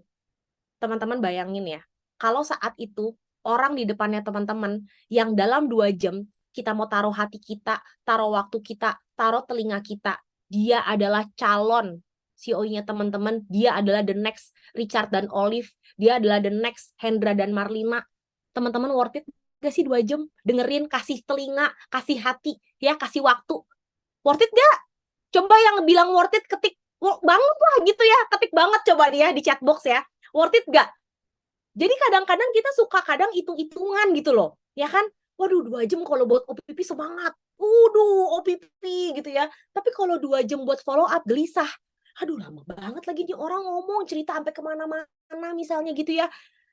teman-teman bayangin ya, kalau saat itu orang di depannya teman-teman yang dalam 2 jam kita mau taruh hati kita, taruh waktu kita, taruh telinga kita, dia adalah calon CEO-nya teman-teman, dia adalah the next Richard dan Olive, dia adalah the next Hendra dan Marlina. Teman-teman, worth it gak sih 2 jam dengerin, kasih telinga, kasih hati, ya, kasih waktu? Worth it gak? Coba yang bilang worth it ketik banget lah gitu ya, ketik banget coba dia di chat box ya. Worth it gak? Jadi kadang-kadang kita suka hitung-hitungan gitu loh, ya kan? Waduh, 2 jam kalau buat OPP semangat. OPP gitu ya. Tapi kalau 2 jam buat follow up, gelisah. Aduh, lama banget lagi nih orang ngomong, cerita sampai kemana-mana misalnya gitu ya.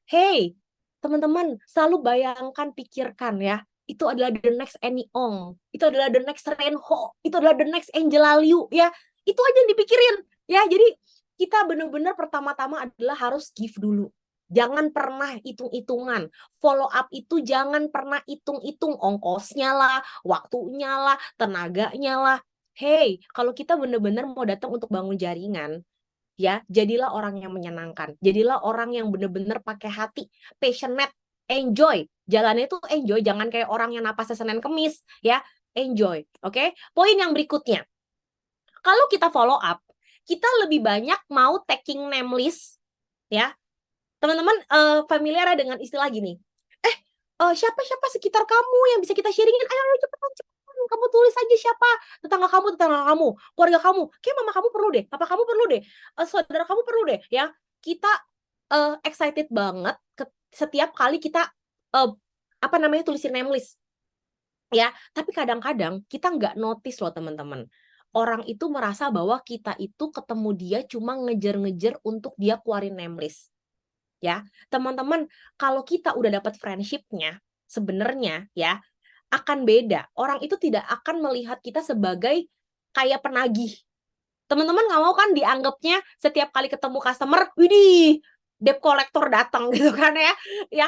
Hey, teman-teman, selalu bayangkan, pikirkan ya, itu adalah the next Annie Ong, itu adalah the next Renho, itu adalah the next Angela Liu ya. Itu aja yang dipikirin ya. Jadi kita benar-benar pertama-tama adalah harus give dulu. Jangan pernah hitung-hitungan. Follow up itu jangan pernah hitung-hitung ongkosnya lah, waktunya lah, tenaganya lah. Hey, kalau kita benar-benar mau datang untuk bangun jaringan, ya, jadilah orang yang menyenangkan. Jadilah orang yang benar-benar pakai hati, passionate, enjoy. Jalannya itu enjoy, jangan kayak orang yang napasnya Senin Kemis, ya. Enjoy, oke? Poin yang berikutnya. Kalau kita follow up, kita lebih banyak mau taking name list, ya. Teman-teman familiar dengan istilah gini. Siapa-siapa sekitar kamu yang bisa kita sharingin? Ayo cepetan, kamu tulis aja siapa tetangga kamu, keluarga kamu. Kayak mama kamu perlu deh, papa kamu perlu deh, saudara kamu perlu deh, ya. Kita excited banget setiap kali kita tulisin name list, ya. Tapi kadang-kadang kita nggak notice loh teman-teman. Orang itu merasa bahwa kita itu ketemu dia cuma ngejar-ngejar untuk dia keluarin name list. Ya, teman-teman, kalau kita udah dapat friendship-nya, sebenarnya ya akan beda. Orang itu tidak akan melihat kita sebagai kayak penagih. Teman-teman nggak mau kan dianggapnya setiap kali ketemu customer, widih, debt collector datang gitu kan ya. Ya,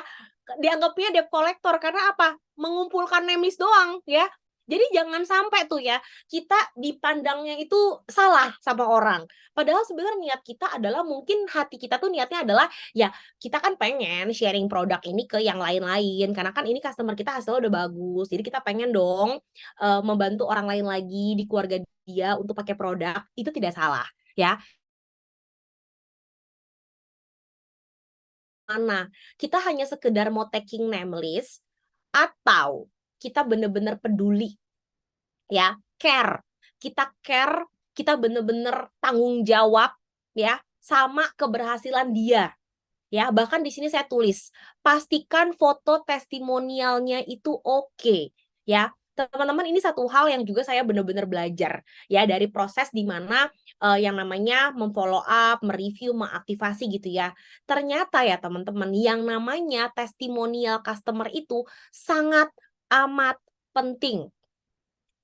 dianggapnya debt collector karena apa? Mengumpulkan name list doang ya. Jadi jangan sampai tuh ya kita dipandangnya itu salah sama orang. Padahal sebenarnya niat kita adalah, mungkin hati kita tuh niatnya adalah ya kita kan pengen sharing produk ini ke yang lain-lain karena kan ini customer kita hasilnya udah bagus. Jadi kita pengen dong membantu orang lain lagi di keluarga dia untuk pakai produk. Itu tidak salah ya. Mana kita hanya sekedar mau taking name list atau kita bener-bener peduli, ya, care. Kita bener-bener tanggung jawab ya sama keberhasilan dia. Ya, bahkan di sini saya tulis, pastikan foto testimonialnya itu oke, ya. Teman-teman, ini satu hal yang juga saya benar-benar belajar ya dari proses di mana yang namanya memfollow up, mereview, mengaktifasi gitu ya. Ternyata ya teman-teman, yang namanya testimonial customer itu sangat amat penting.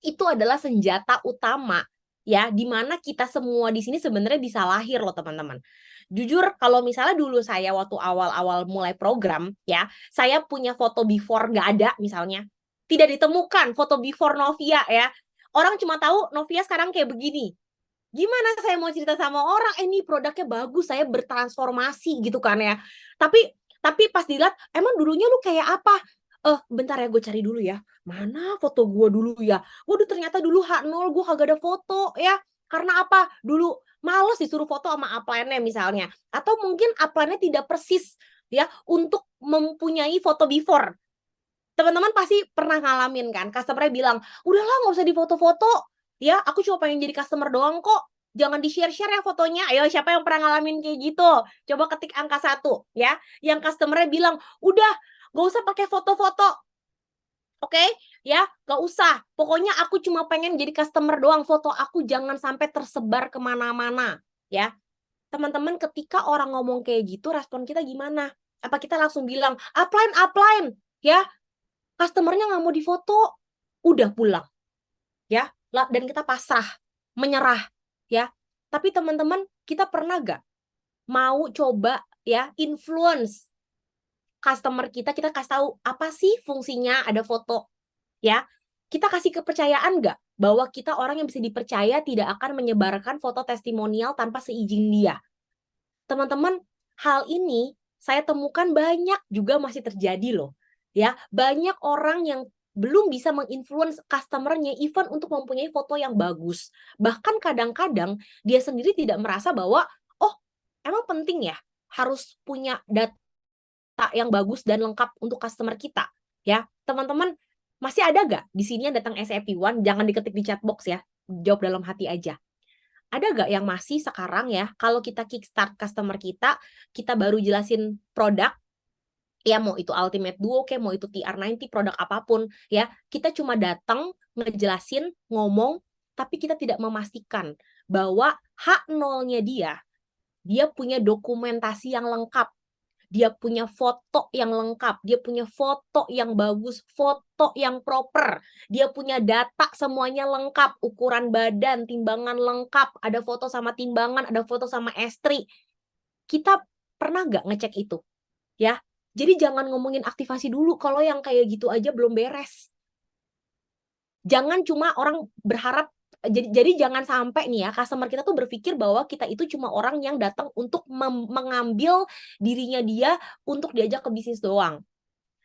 Itu adalah senjata utama ya, di mana kita semua di sini sebenarnya bisa lahir loh teman-teman. Jujur kalau misalnya dulu saya waktu awal-awal mulai program ya, saya punya foto before nggak ada misalnya. Tidak ditemukan foto before Novia ya. Orang cuma tahu Novia sekarang kayak begini. Gimana saya mau cerita sama orang, ini produknya bagus, saya bertransformasi gitu kan ya. Tapi pas dilihat, emang dulunya lu kayak apa? Bentar ya gue cari dulu ya. Mana foto gue dulu ya? Waduh, ternyata dulu H0 gue kagak ada foto ya. Karena apa? Dulu males disuruh foto sama upline-nya misalnya. Atau mungkin upline-nya tidak persis ya untuk mempunyai foto before. Teman-teman pasti pernah ngalamin kan, customer-nya bilang, udahlah nggak usah difoto-foto, ya aku cuma pengen jadi customer doang kok, jangan di-share-share ya fotonya. Ayo, siapa yang pernah ngalamin kayak gitu? Coba ketik angka 1 ya, yang customer-nya bilang, udah nggak usah pakai foto-foto, oke? Ya, nggak usah, pokoknya aku cuma pengen jadi customer doang, foto aku jangan sampai tersebar kemana-mana ya. Teman-teman, ketika orang ngomong kayak gitu, respon kita gimana? Apa kita langsung bilang, upline ya, customer-nya nggak mau difoto, udah pulang ya, dan kita pasrah, menyerah ya. Tapi teman-teman, kita pernah gak mau coba ya influence customer kita kasih tahu apa sih fungsinya ada foto ya. Kita kasih kepercayaan gak bahwa kita orang yang bisa dipercaya, tidak akan menyebarkan foto testimonial tanpa seizin dia. Teman-teman, hal ini saya temukan banyak juga masih terjadi loh. Ya, banyak orang yang belum bisa menginfluence customer-nya even untuk mempunyai foto yang bagus. Bahkan kadang-kadang dia sendiri tidak merasa bahwa, oh, emang penting ya harus punya data yang bagus dan lengkap untuk customer kita. Ya, teman-teman, masih ada gak di sini yang datang SAP1? Jangan diketik di chat box ya, jawab dalam hati aja. Ada gak yang masih sekarang ya, kalau kita kickstart customer kita baru jelasin produk, Ya mau itu Ultimate Duo kayak mau itu TR90 produk apapun ya, kita cuma datang ngejelasin, ngomong, tapi kita tidak memastikan bahwa H0-nya dia punya dokumentasi yang lengkap, dia punya foto yang lengkap, dia punya foto yang bagus, foto yang proper, dia punya data semuanya lengkap, ukuran badan, timbangan lengkap, ada foto sama timbangan, ada foto sama estri. Kita pernah nggak ngecek itu? Ya, jadi jangan ngomongin aktivasi dulu kalau yang kayak gitu aja belum beres. Jangan cuma orang berharap, jadi jangan sampai nih ya customer kita tuh berpikir bahwa kita itu cuma orang yang datang untuk mengambil dirinya dia untuk diajak ke bisnis doang.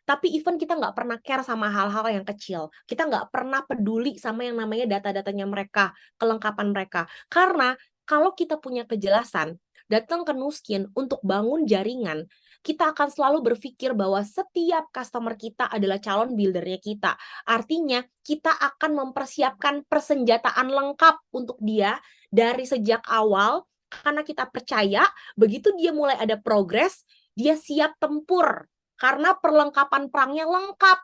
Tapi even kita nggak pernah care sama hal-hal yang kecil. Kita nggak pernah peduli sama yang namanya data-datanya mereka, kelengkapan mereka. Karena kalau kita punya kejelasan, datang ke Nuskin untuk bangun jaringan, kita akan selalu berpikir bahwa setiap customer kita adalah calon buildernya kita. Artinya, kita akan mempersiapkan persenjataan lengkap untuk dia dari sejak awal, karena kita percaya begitu dia mulai ada progres, dia siap tempur. Karena perlengkapan perangnya lengkap.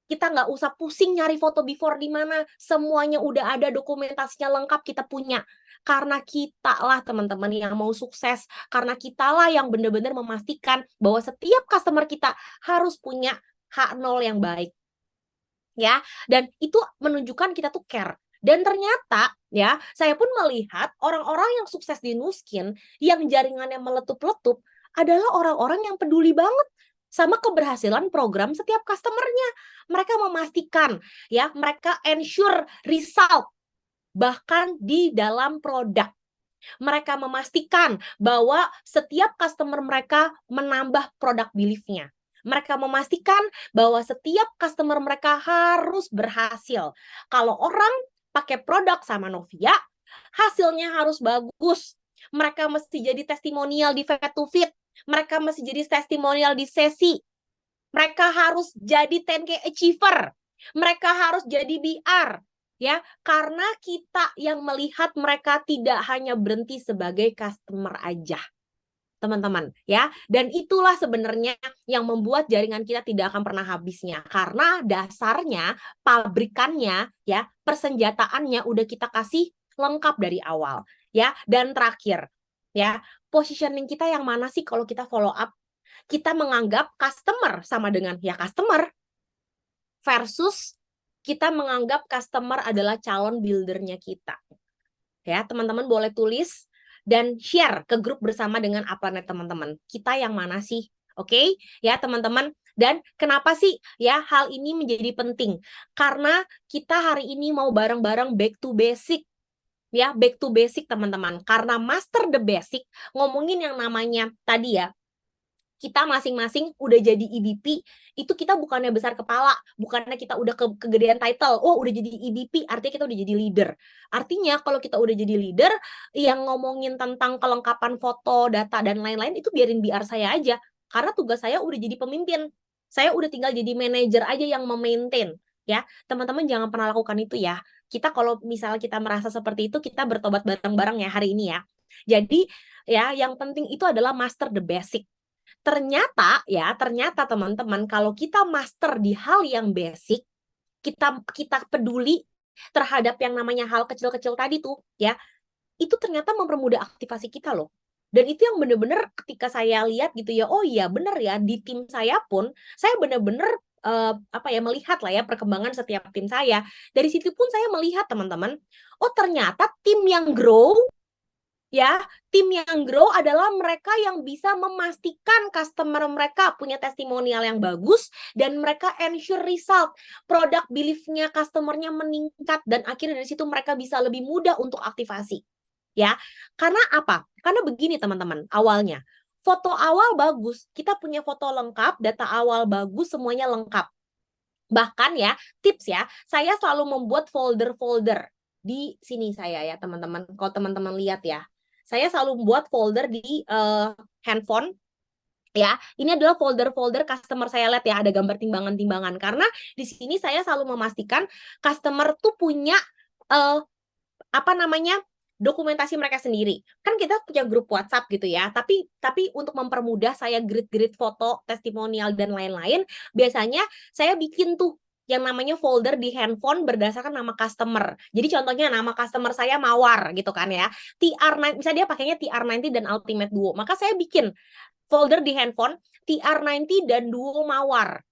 Kita nggak usah pusing nyari foto before di mana. Semuanya udah ada, dokumentasinya lengkap, kita punya. Karena kita lah teman-teman yang mau sukses. Karena kita lah yang benar-benar memastikan bahwa setiap customer kita harus punya H0 yang baik. Ya, dan itu menunjukkan kita tuh care. Dan ternyata ya, saya pun melihat orang-orang yang sukses di Nuskin, yang jaringannya meletup-letup, adalah orang-orang yang peduli banget sama keberhasilan program setiap customernya. Mereka memastikan ya, mereka ensure result bahkan di dalam produk. Mereka memastikan bahwa setiap customer mereka menambah produk belief-nya. Mereka memastikan bahwa setiap customer mereka harus berhasil. Kalau orang pakai produk sama Novia, hasilnya harus bagus. Mereka mesti jadi testimonial di Fit to Fit. Mereka mesti jadi testimonial di sesi. Mereka harus jadi 10K achiever. Mereka harus jadi BR. Ya, karena kita yang melihat mereka tidak hanya berhenti sebagai customer aja. Teman-teman, ya. Dan itulah sebenarnya yang membuat jaringan kita tidak akan pernah habisnya. Karena dasarnya, pabrikannya, ya, persenjataannya udah kita kasih lengkap dari awal, ya. Dan terakhir, ya, positioning kita yang mana sih kalau kita follow up? Kita menganggap customer sama dengan ya customer versus kita menganggap customer adalah calon buildernya kita. Ya, teman-teman boleh tulis dan share ke grup bersama dengan Aplanet teman-teman. Kita yang mana sih? Oke, ya teman-teman. Dan kenapa sih ya hal ini menjadi penting? Karena kita hari ini mau bareng-bareng back to basic. Ya, back to basic teman-teman. Karena master the basic, ngomongin yang namanya tadi ya, kita masing-masing udah jadi EBP, itu kita bukannya besar kepala, bukannya kita udah kegedean title, oh udah jadi EBP, artinya kita udah jadi leader. Artinya kalau kita udah jadi leader, yang ngomongin tentang kelengkapan foto, data, dan lain-lain, itu biarin BR saya aja. Karena tugas saya udah jadi pemimpin. Saya udah tinggal jadi manajer aja yang memaintain. Ya, teman-teman jangan pernah lakukan itu ya. Kita kalau misalnya kita merasa seperti itu, kita bertobat bareng-bareng ya hari ini ya. Jadi ya, yang penting itu adalah master the basic. Ternyata teman-teman, kalau kita master di hal yang basic, kita peduli terhadap yang namanya hal kecil-kecil tadi tuh, ya, itu ternyata mempermudah aktivasi kita loh. Dan itu yang benar-benar ketika saya lihat gitu ya, oh iya benar ya, di tim saya pun, saya benar-benar melihat lah ya perkembangan setiap tim saya. Dari situ pun saya melihat teman-teman, oh ternyata tim yang grow, ya, tim yang grow adalah mereka yang bisa memastikan customer mereka punya testimonial yang bagus dan mereka ensure result. Produk belief-nya customer-nya meningkat dan akhirnya dari situ mereka bisa lebih mudah untuk aktivasi. Ya, karena apa? Karena begini teman-teman, awalnya foto awal bagus, kita punya foto lengkap, data awal bagus, semuanya lengkap. Bahkan ya, tips ya, saya selalu membuat folder-folder di sini saya ya teman-teman. Kalau teman-teman lihat ya, saya selalu membuat folder di handphone ya. Ini adalah folder-folder customer saya lihat ya, ada gambar timbangan-timbangan. Karena di sini saya selalu memastikan customer tuh punya dokumentasi mereka sendiri. Kan kita punya grup WhatsApp gitu ya, tapi untuk mempermudah saya grid-grid foto, testimonial dan lain-lain, biasanya saya bikin tuh yang namanya folder di handphone berdasarkan nama customer. Jadi contohnya nama customer saya Mawar gitu kan ya. TR9, misalnya dia pakainya TR90 dan Ultimate Duo. Maka saya bikin folder di handphone TR90 dan Duo Mawar.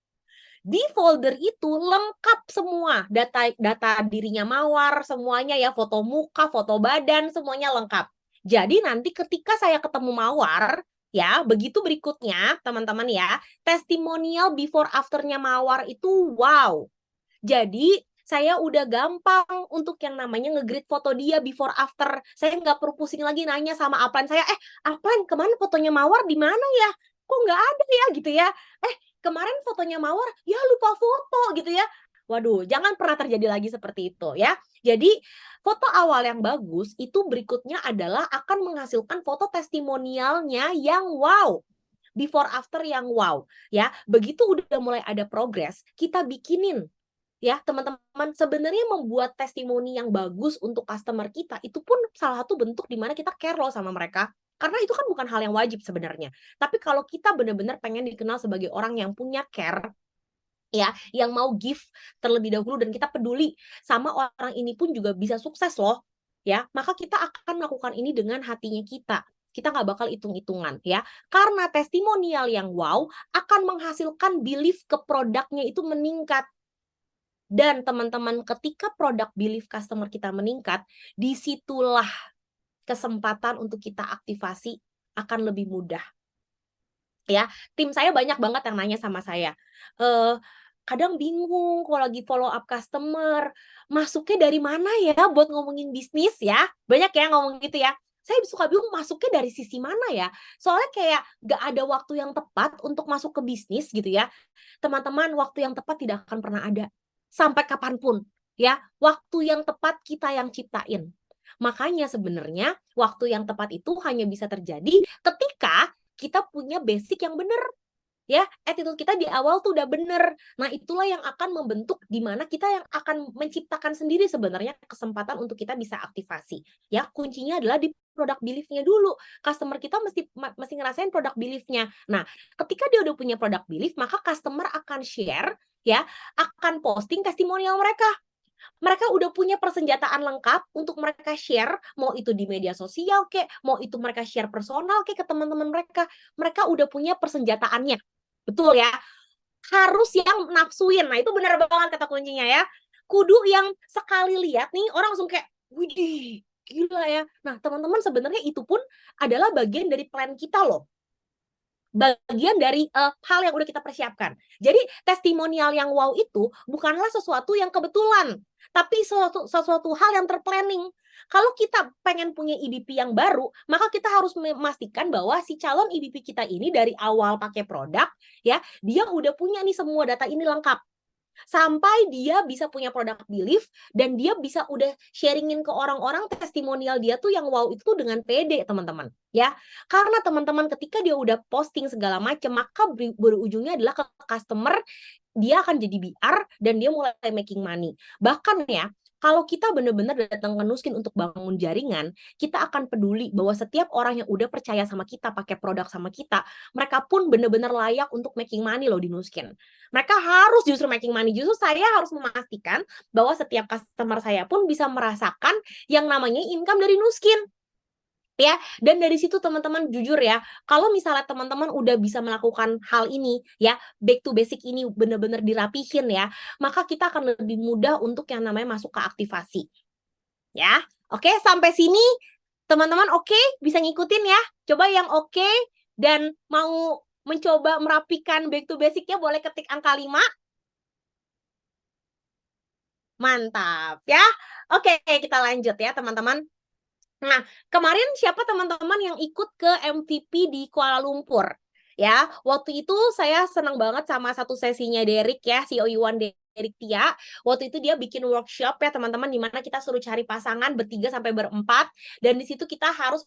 Di folder itu lengkap semua data dirinya Mawar, semuanya ya, foto muka, foto badan, semuanya lengkap. Jadi nanti ketika saya ketemu Mawar, ya, begitu berikutnya teman-teman ya, testimonial before after-nya Mawar itu wow. Jadi saya udah gampang untuk yang namanya nge-grid foto dia before after. Saya nggak perlu pusing lagi nanya sama upline saya, upline kemarin fotonya Mawar di mana ya? Kok nggak ada ya gitu ya? Kemarin fotonya Mawar, ya lupa foto gitu ya. Waduh, jangan pernah terjadi lagi seperti itu ya. Jadi foto awal yang bagus itu berikutnya adalah akan menghasilkan foto testimonialnya yang wow. Before after yang wow ya. Begitu udah mulai ada progres, kita bikinin ya teman-teman, sebenarnya membuat testimoni yang bagus untuk customer kita itu pun salah satu bentuk di mana kita care loh sama mereka. Karena itu kan bukan hal yang wajib sebenarnya. Tapi kalau kita benar-benar pengen dikenal sebagai orang yang punya care, ya, yang mau give terlebih dahulu dan kita peduli sama orang ini pun juga bisa sukses loh, ya, maka kita akan melakukan ini dengan hatinya kita. Kita nggak bakal hitung-hitungan, ya. Karena testimonial yang wow akan menghasilkan belief ke produknya itu meningkat. Dan teman-teman, ketika produk belief customer kita meningkat, disitulah kesempatan untuk kita aktivasi akan lebih mudah. Ya, tim saya banyak banget yang nanya sama saya. Kadang bingung kalau lagi follow up customer, masuknya dari mana ya buat ngomongin bisnis ya? Banyak ya ngomong gitu ya. Saya suka bingung masuknya dari sisi mana ya? Soalnya kayak gak ada waktu yang tepat untuk masuk ke bisnis gitu ya. Teman-teman, waktu yang tepat tidak akan pernah ada. Sampai kapanpun ya, waktu yang tepat kita yang ciptain. Makanya sebenarnya waktu yang tepat itu hanya bisa terjadi ketika kita punya basic yang benar. Ya, attitude kita di awal tuh udah bener. Nah, itulah yang akan membentuk di mana kita yang akan menciptakan sendiri sebenarnya kesempatan untuk kita bisa aktivasi. Ya, kuncinya adalah di product belief-nya dulu. Customer kita mesti ngerasain product belief-nya. Nah, ketika dia udah punya product belief, maka customer akan share, ya, akan posting testimonial mereka. Mereka udah punya persenjataan lengkap untuk mereka share, mau itu di media sosial kek, mau itu mereka share personal kek ke teman-teman mereka. Mereka udah punya persenjataannya. Betul ya, harus yang nafsuin. Nah, itu benar banget kata kuncinya ya. Kudu yang sekali lihat nih, orang langsung kayak, widih, gila ya. Nah, teman-teman, sebenarnya itu pun adalah bagian dari plan kita loh. Bagian dari hal yang udah kita persiapkan. Jadi, testimonial yang wow itu bukanlah sesuatu yang kebetulan, tapi sesuatu hal yang terplanning. Kalau kita pengen punya EDP yang baru, maka kita harus memastikan bahwa si calon EDP kita ini dari awal pakai produk, ya, dia udah punya nih semua data ini lengkap. Sampai dia bisa punya produk belief dan dia bisa udah sharingin ke orang-orang testimonial dia tuh yang wow itu dengan pede teman-teman ya. Karena teman-teman ketika dia udah posting segala macam maka berujungnya adalah ke customer, dia akan jadi BR dan dia mulai making money. Bahkan ya, kalau kita benar-benar datang ke Nuskin untuk bangun jaringan, kita akan peduli bahwa setiap orang yang udah percaya sama kita, pakai produk sama kita, mereka pun benar-benar layak untuk making money loh di Nuskin. Mereka harus justru making money. Justru saya harus memastikan bahwa setiap customer saya pun bisa merasakan yang namanya income dari Nuskin. Ya, dan dari situ teman-teman jujur ya, kalau misalnya teman-teman udah bisa melakukan hal ini ya, back to basic ini benar-benar dirapihin ya, maka kita akan lebih mudah untuk yang namanya masuk ke aktivasi. Ya, oke, sampai sini teman-teman oke, bisa ngikutin ya. Coba yang oke dan mau mencoba merapikan back to basic-nya boleh ketik angka 5. Mantap ya. Oke, kita lanjut ya teman-teman. Nah, kemarin siapa teman-teman yang ikut ke MVP di Kuala Lumpur? Ya, waktu itu saya senang banget sama satu sesinya Derek ya, CEO Yuan Derek Tia. Waktu itu dia bikin workshop ya teman-teman, di mana kita suruh cari pasangan bertiga sampai berempat, dan di situ kita harus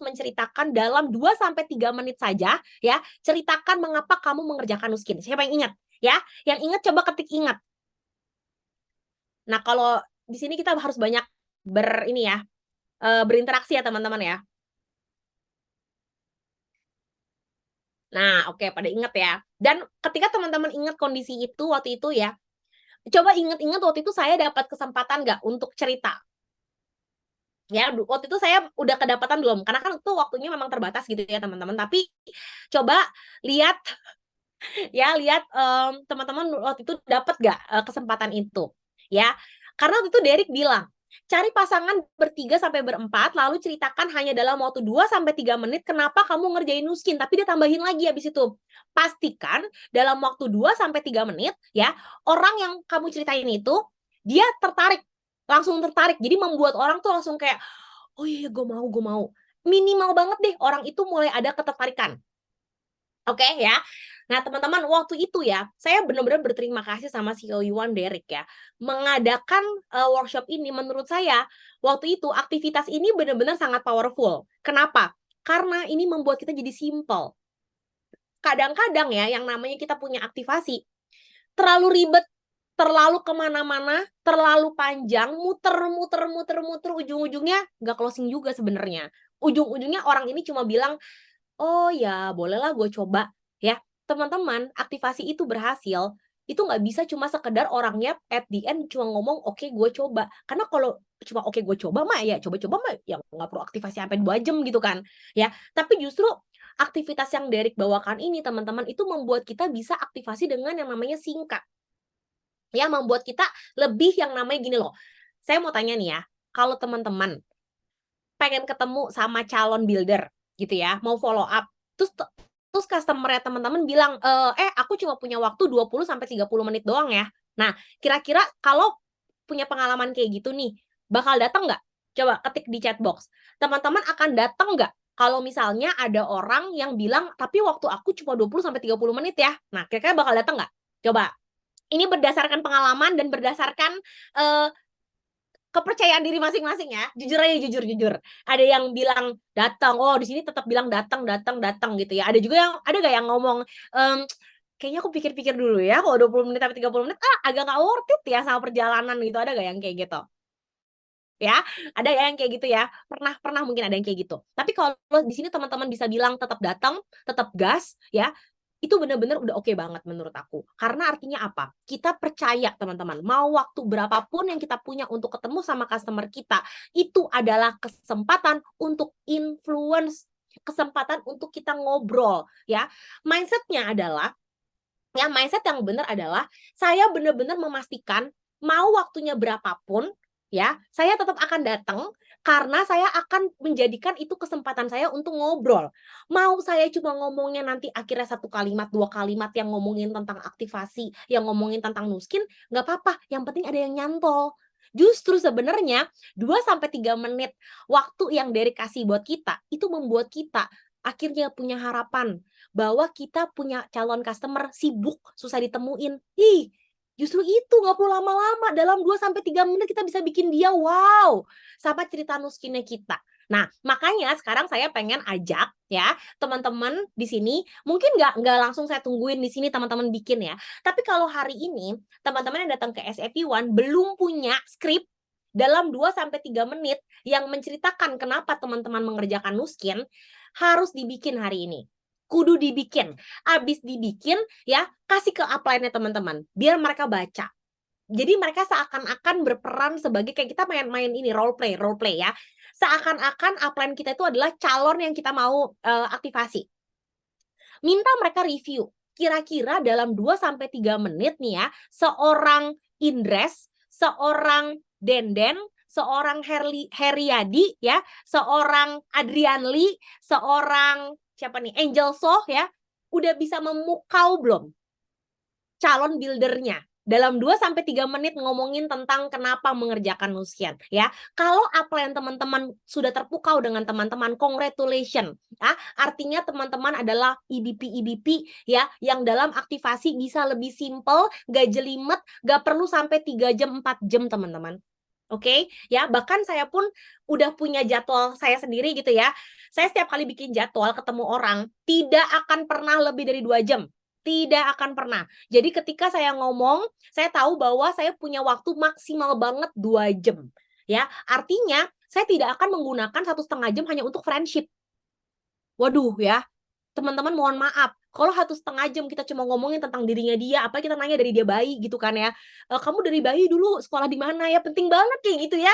menceritakan dalam 2-3 menit saja ya, ceritakan mengapa kamu mengerjakan Nuskin. Siapa yang ingat? Ya, yang ingat coba ketik ingat. Nah, kalau di sini kita harus banyak ini ya, berinteraksi ya teman-teman ya. Nah, oke, pada ingat ya. Dan ketika teman-teman ingat kondisi itu waktu itu ya, coba ingat-ingat waktu itu saya dapat kesempatan nggak untuk cerita? Ya, waktu itu saya udah kedapatan belum? Karena kan itu waktunya memang terbatas gitu ya teman-teman. Tapi coba lihat lihat teman-teman waktu itu dapat nggak kesempatan itu? Ya, karena waktu itu Derek bilang, cari pasangan bertiga sampai berempat, lalu ceritakan hanya dalam waktu 2 sampai 3 menit kenapa kamu ngerjain nuskin. Tapi dia tambahin lagi habis itu. Pastikan dalam waktu 2 sampai 3 menit ya, orang yang kamu ceritain itu dia tertarik, langsung tertarik. Jadi membuat orang tuh langsung kayak, oh iya gue mau, gue mau. Minimal banget deh orang itu mulai ada ketertarikan. Oke ya. Nah, teman-teman, waktu itu ya, saya benar-benar berterima kasih sama CEO Yuan Derek ya. Mengadakan workshop ini menurut saya, waktu itu aktivitas ini benar-benar sangat powerful. Kenapa? Karena ini membuat kita jadi simple. Kadang-kadang ya, yang namanya kita punya aktivasi, terlalu ribet, terlalu kemana-mana, terlalu panjang, muter, ujung-ujungnya nggak closing juga sebenarnya. Ujung-ujungnya orang ini cuma bilang, oh ya, bolehlah gue coba. Ya, teman-teman, aktivasi itu berhasil, itu nggak bisa cuma sekedar orangnya at the end cuma ngomong, oke, gue coba. Karena kalau cuma oke, gue coba mah ya, coba-coba mah ya nggak perlu aktivasi sampai 2 jam gitu kan. Ya, tapi justru aktivitas yang Derek bawakan ini, teman-teman, itu membuat kita bisa aktivasi dengan yang namanya singkat. Ya, membuat kita lebih yang namanya gini loh. Saya mau tanya nih ya, kalau teman-teman pengen ketemu sama calon builder gitu ya, mau follow up. Terus customer-nya teman-teman bilang, aku cuma punya waktu 20 sampai 30 menit doang ya. Nah, kira-kira kalau punya pengalaman kayak gitu nih, bakal datang nggak? Coba ketik di chat box. Teman-teman akan datang nggak kalau misalnya ada orang yang bilang, tapi waktu aku cuma 20 sampai 30 menit ya. Nah, kira-kira bakal datang nggak? Coba. Ini berdasarkan pengalaman dan berdasarkan kepercayaan diri masing-masing ya. Jujur aja, jujur. Ada yang bilang datang, oh di sini tetap bilang datang gitu ya. Ada juga yang gak yang ngomong, kayaknya aku pikir-pikir dulu ya, kalau 20 menit sampai 30 menit, agak gak worth it ya sama perjalanan gitu. Ada gak yang kayak gitu? Ya, ada ya yang kayak gitu ya. Pernah mungkin ada yang kayak gitu. Tapi kalau di sini teman-teman bisa bilang tetap datang, tetap gas ya, itu benar-benar udah oke banget menurut aku. Karena artinya apa? Kita percaya teman-teman, mau waktu berapapun yang kita punya untuk ketemu sama customer kita, itu adalah kesempatan untuk influence, kesempatan untuk kita ngobrol ya. Mindsetnya adalah, ya mindset yang benar adalah, saya benar-benar memastikan mau waktunya berapapun, ya, saya tetap akan datang karena saya akan menjadikan itu kesempatan saya untuk ngobrol. Mau saya cuma ngomongnya nanti akhirnya 1 kalimat, 2 kalimat yang ngomongin tentang aktivasi, yang ngomongin tentang nuskin, nggak apa-apa, yang penting ada yang nyantol. Justru sebenarnya 2 sampai 3 menit waktu yang Derek kasih buat kita, itu membuat kita akhirnya punya harapan bahwa kita punya calon customer sibuk, susah ditemuin. Justru itu nggak perlu lama-lama, dalam 2 sampai 3 menit kita bisa bikin dia wow sama cerita nuskinnya kita. Nah, makanya sekarang saya pengen ajak ya teman-teman di sini, mungkin nggak langsung saya tungguin di sini teman-teman bikin ya. Tapi kalau hari ini teman-teman yang datang ke SAP1 belum punya skrip dalam 2 sampai 3 menit yang menceritakan kenapa teman-teman mengerjakan nuskin, harus dibikin hari ini. Kudu dibikin. Abis dibikin ya, kasih ke upline-nya teman-teman biar mereka baca. Jadi mereka seakan-akan berperan sebagai kayak kita main-main ini role play ya. Seakan-akan upline kita itu adalah calon yang kita mau aktivasi. Minta mereka review. Kira-kira dalam 2 sampai 3 menit nih ya, seorang Indres, seorang Denden, seorang Heriadi ya, seorang Adrianli, seorang siapa nih, Angel Soh ya, udah bisa memukau belum calon buildernya dalam 2 sampai 3 menit ngomongin tentang kenapa mengerjakan nuskin ya. Kalau upline teman-teman sudah terpukau dengan teman-teman, congratulations ya. Artinya teman-teman adalah IBP ya, yang dalam aktivasi bisa lebih simple, gak jelimet, gak perlu sampai 3 jam 4 jam teman-teman. Oke, ya, bahkan saya pun udah punya jadwal saya sendiri gitu ya. Saya setiap kali bikin jadwal ketemu orang, tidak akan pernah lebih dari 2 jam. Tidak akan pernah. Jadi ketika saya ngomong, saya tahu bahwa saya punya waktu maksimal banget 2 jam. Ya, artinya saya tidak akan menggunakan 1,5 jam hanya untuk friendship. Waduh ya, teman-teman mohon maaf. Kalau 1,5 jam kita cuma ngomongin tentang dirinya dia, apa kita nanya dari dia bayi gitu kan ya. Kamu dari bayi dulu sekolah di mana ya? Penting banget kayak gitu ya.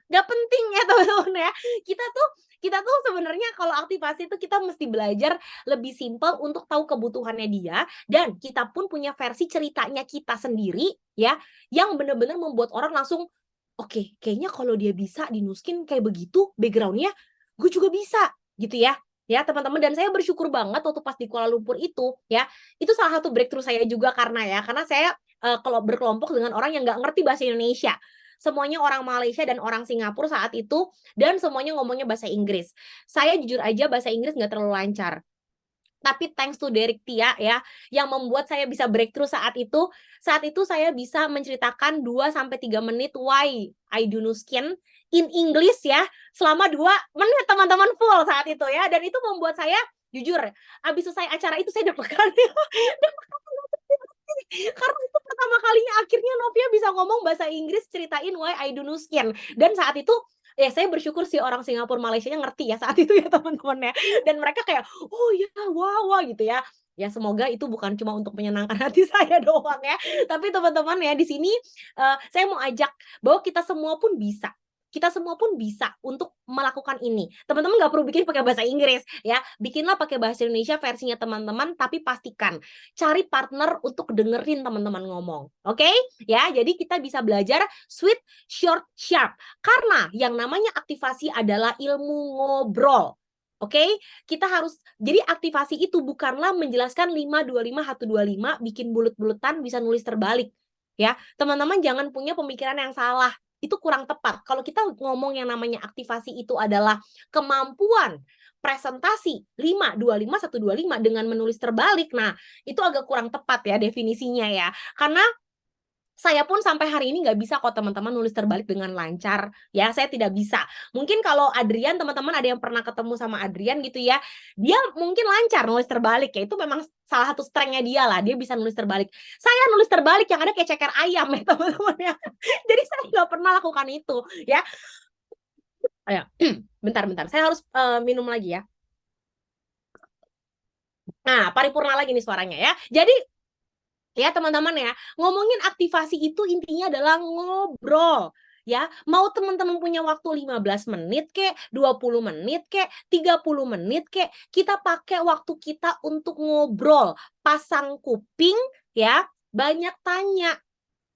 Gak penting ya teman-teman ya. Kita tuh sebenarnya kalau aktivasi itu kita mesti belajar lebih simpel untuk tahu kebutuhannya dia, dan kita pun punya versi ceritanya kita sendiri ya, yang benar-benar membuat orang langsung oke, kayaknya kalau dia bisa di Nuskin kayak begitu backgroundnya, gue juga bisa gitu ya. Ya teman-teman, dan saya bersyukur banget waktu pas di Kuala Lumpur itu ya, itu salah satu breakthrough saya juga karena saya kalau berkelompok dengan orang yang nggak ngerti bahasa Indonesia, semuanya orang Malaysia dan orang Singapura saat itu, dan semuanya ngomongnya bahasa Inggris. Saya jujur aja bahasa Inggris nggak terlalu lancar, tapi thanks to Derek Tia ya, yang membuat saya bisa breakthrough saat itu. Saat itu saya bisa menceritakan 2-3 menit why I do Nuskin in English ya, selama 2 menit teman-teman, full saat itu ya. Dan itu membuat saya, jujur, habis selesai acara itu saya deg-degan ya. Karena itu pertama kalinya akhirnya Novia bisa ngomong bahasa Inggris ceritain why I do Nuskin. Dan saat itu ya saya bersyukur sih orang Singapura Malaysianya ngerti ya saat itu ya teman-teman ya. Dan mereka kayak oh ya wow gitu ya. Ya semoga itu bukan cuma untuk menyenangkan hati saya doang ya. Tapi teman-teman ya, di sini saya mau ajak bahwa kita semua pun bisa. Kita semua pun bisa untuk melakukan ini. Teman-teman nggak perlu bikin pakai bahasa Inggris ya. Bikinlah pakai bahasa Indonesia versinya teman-teman, tapi pastikan cari partner untuk dengerin teman-teman ngomong. Oke? Ya, jadi kita bisa belajar sweet, short, sharp. Karena yang namanya aktivasi adalah ilmu ngobrol. Oke, kita harus, jadi aktivasi itu bukanlah menjelaskan 5, 25, 1, 2, 5, bikin bulut-bulutan, bisa nulis terbalik. Ya, teman-teman jangan punya pemikiran yang salah. Itu kurang tepat. Kalau kita ngomong yang namanya aktivasi itu adalah kemampuan presentasi 5, 25, 1, 2, 5 dengan menulis terbalik, nah itu agak kurang tepat ya definisinya ya. Karena saya pun sampai hari ini nggak bisa kok teman-teman nulis terbalik dengan lancar ya, saya tidak bisa. Mungkin kalau Adrian, teman-teman ada yang pernah ketemu sama Adrian gitu ya, dia mungkin lancar nulis terbalik ya, itu memang salah satu strength-nya dia lah, dia bisa nulis terbalik. Saya nulis terbalik yang ada kayak ceker ayam ya teman-teman ya. Jadi saya nggak pernah lakukan itu ya. Ayo, bentar, saya harus minum lagi ya. Nah, paripurna lagi nih suaranya ya. Jadi ya teman-teman ya, ngomongin aktivasi itu intinya adalah ngobrol. Ya, mau teman-teman punya waktu 15 menit kek, 20 menit kek, 30 menit kek, kita pakai waktu kita untuk ngobrol. Pasang kuping ya, banyak tanya.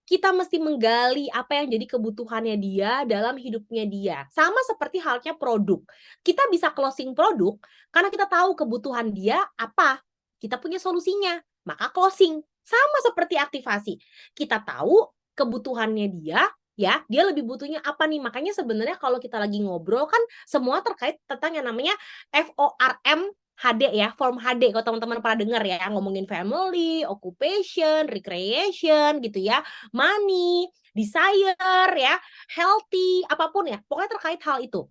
Kita mesti menggali apa yang jadi kebutuhannya dia dalam hidupnya dia. Sama seperti halnya produk. Kita bisa closing produk karena kita tahu kebutuhan dia apa. Kita punya solusinya, maka closing. Sama seperti aktivasi. Kita tahu kebutuhannya dia, ya, dia lebih butuhnya apa nih. Makanya sebenarnya kalau kita lagi ngobrol kan semua terkait tentang yang namanya FORM HD ya, form HD. Kalau teman-teman pernah dengar ya, ngomongin family, occupation, recreation gitu ya, money, desire ya, healthy, apapun ya. Pokoknya terkait hal itu.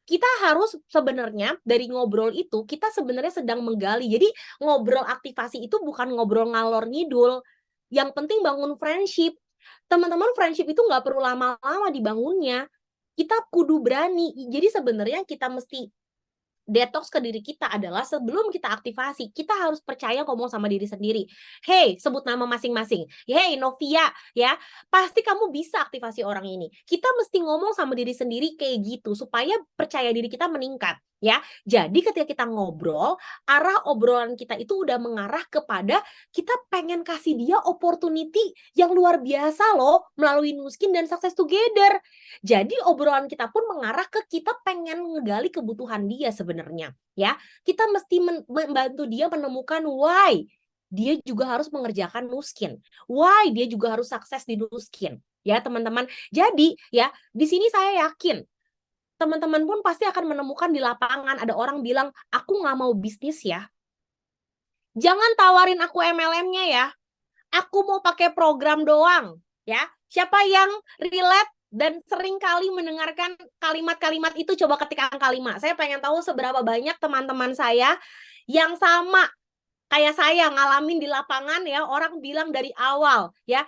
Kita harus sebenarnya dari ngobrol itu, kita sebenarnya sedang menggali. Jadi ngobrol aktivasi itu bukan ngobrol ngalor ngidul. Yang penting bangun friendship. Teman-teman, friendship itu nggak perlu lama-lama dibangunnya. Kita kudu berani. Jadi sebenarnya kita mesti detox ke diri kita adalah sebelum kita aktivasi, kita harus percaya ngomong sama diri sendiri. Hey, sebut nama masing-masing. Hey, Novia, ya, pasti kamu bisa aktivasi orang ini. Kita mesti ngomong sama diri sendiri kayak gitu, supaya percaya diri kita meningkat. Ya, jadi ketika kita ngobrol, arah obrolan kita itu udah mengarah kepada kita pengen kasih dia opportunity yang luar biasa loh melalui Nuskin dan Success Together. Jadi obrolan kita pun mengarah ke kita pengen ngegali kebutuhan dia sebenarnya, ya. Kita mesti membantu dia menemukan why dia juga harus mengerjakan Nuskin, why dia juga harus sukses di Nuskin, ya teman-teman. Jadi ya di sini saya yakin teman-teman pun pasti akan menemukan di lapangan ada orang bilang aku nggak mau bisnis ya. Jangan tawarin aku MLM-nya ya. Aku mau pakai program doang, ya. Siapa yang relate dan sering kali mendengarkan kalimat-kalimat itu, coba ketik angka 5. Saya pengen tahu seberapa banyak teman-teman saya yang sama kayak saya ngalamin di lapangan ya, orang bilang dari awal ya,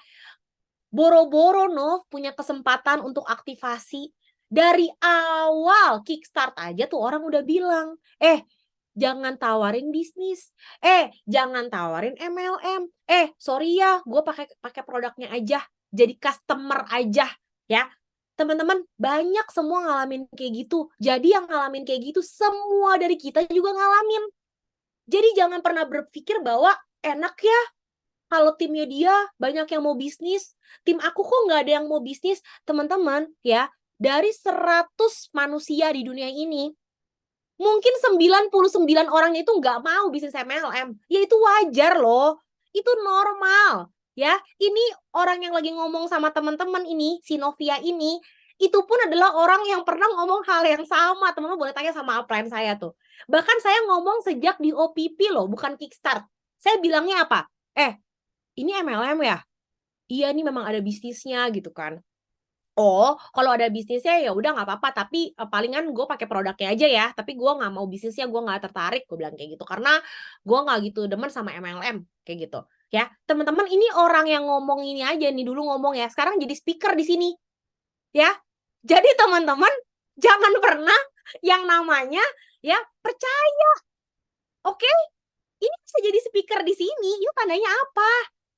boro-boro Nov punya kesempatan untuk aktivasi, Dari awal kickstart aja tuh orang udah bilang, jangan tawarin bisnis, jangan tawarin MLM, sorry ya, gue pakai produknya aja, jadi customer aja, ya. Teman-teman, banyak semua ngalamin kayak gitu. Jadi yang ngalamin kayak gitu, semua dari kita juga ngalamin. Jadi jangan pernah berpikir bahwa enak ya kalau timnya dia banyak yang mau bisnis, tim aku kok nggak ada yang mau bisnis. Teman-teman, ya, dari 100 manusia di dunia ini, mungkin 99 orangnya itu nggak mau bisnis MLM. Ya itu wajar loh. Itu normal. Ya, ini orang yang lagi ngomong sama teman-teman ini, si Novia ini, itu pun adalah orang yang pernah ngomong hal yang sama. Teman-teman boleh tanya sama upline saya tuh. Bahkan saya ngomong sejak di OPP loh, bukan Kickstart. Saya bilangnya apa? Ini MLM ya? Iya, ini memang ada bisnisnya gitu kan. Oh, kalau ada bisnisnya ya udah nggak apa-apa, tapi palingan gue pakai produknya aja ya, tapi gue nggak mau bisnisnya, gue nggak tertarik, gue bilang kayak gitu, karena gue nggak gitu demen sama MLM kayak gitu. Ya, teman-teman, ini orang yang ngomong ini aja nih, dulu ngomong ya, sekarang jadi speaker di sini, ya. Jadi teman-teman jangan pernah yang namanya ya percaya, oke? Ini bisa jadi speaker di sini, itu tandanya apa?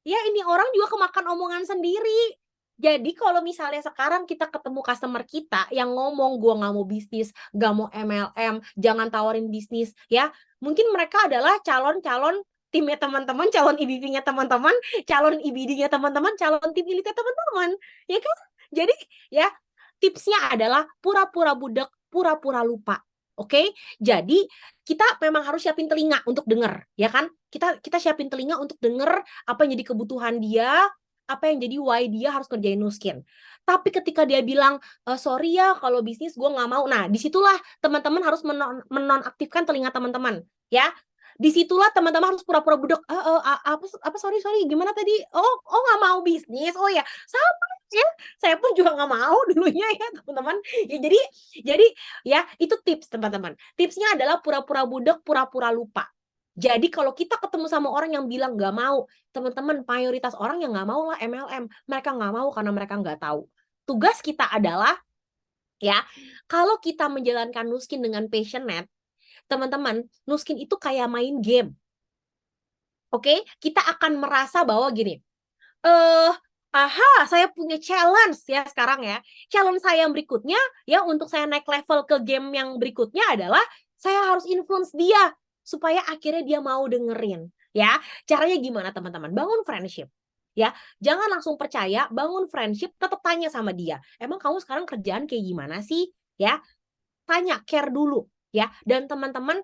Ya, ini orang juga kemakan omongan sendiri. Jadi kalau misalnya sekarang kita ketemu customer kita yang ngomong gue nggak mau bisnis, nggak mau MLM, jangan tawarin bisnis, ya mungkin mereka adalah calon-calon timnya teman-teman, calon IBP-nya teman-teman, calon IBD-nya teman-teman, calon tim elite teman-teman, ya kan? Jadi ya tipsnya adalah pura-pura budak, pura-pura lupa. Oke, jadi kita memang harus siapin telinga untuk denger, ya kan? Kita siapin telinga untuk denger apa yang jadi kebutuhan dia, apa yang jadi why dia harus kerjain Nuskin. Tapi ketika dia bilang, sorry ya kalau bisnis gue nggak mau, nah disitulah teman-teman harus menonaktifkan telinga teman-teman, ya. Disitulah teman-teman harus pura-pura budek, apa sorry gimana tadi? Oh nggak mau bisnis, oh ya sama ya, saya pun juga nggak mau dulunya ya teman-teman. Ya, jadi ya itu tips teman-teman. Tipsnya adalah pura-pura budek, pura-pura lupa. Jadi kalau kita ketemu sama orang yang bilang nggak mau, teman-teman, mayoritas orang yang nggak mau lah MLM. Mereka nggak mau karena mereka nggak tahu. Tugas kita adalah, ya, kalau kita menjalankan Nuskin dengan passionate, teman-teman, Nuskin itu kayak main game. Oke? Kita akan merasa bahwa gini, saya punya challenge ya sekarang ya. Challenge saya yang berikutnya, ya untuk saya naik level ke game yang berikutnya adalah, saya harus influence dia supaya akhirnya dia mau dengerin. Ya, caranya gimana teman-teman? Bangun friendship. Ya, jangan langsung percaya, bangun friendship, tetap tanya sama dia. Emang kamu sekarang kerjaan kayak gimana sih? Ya, tanya, care dulu. Ya, dan teman-teman,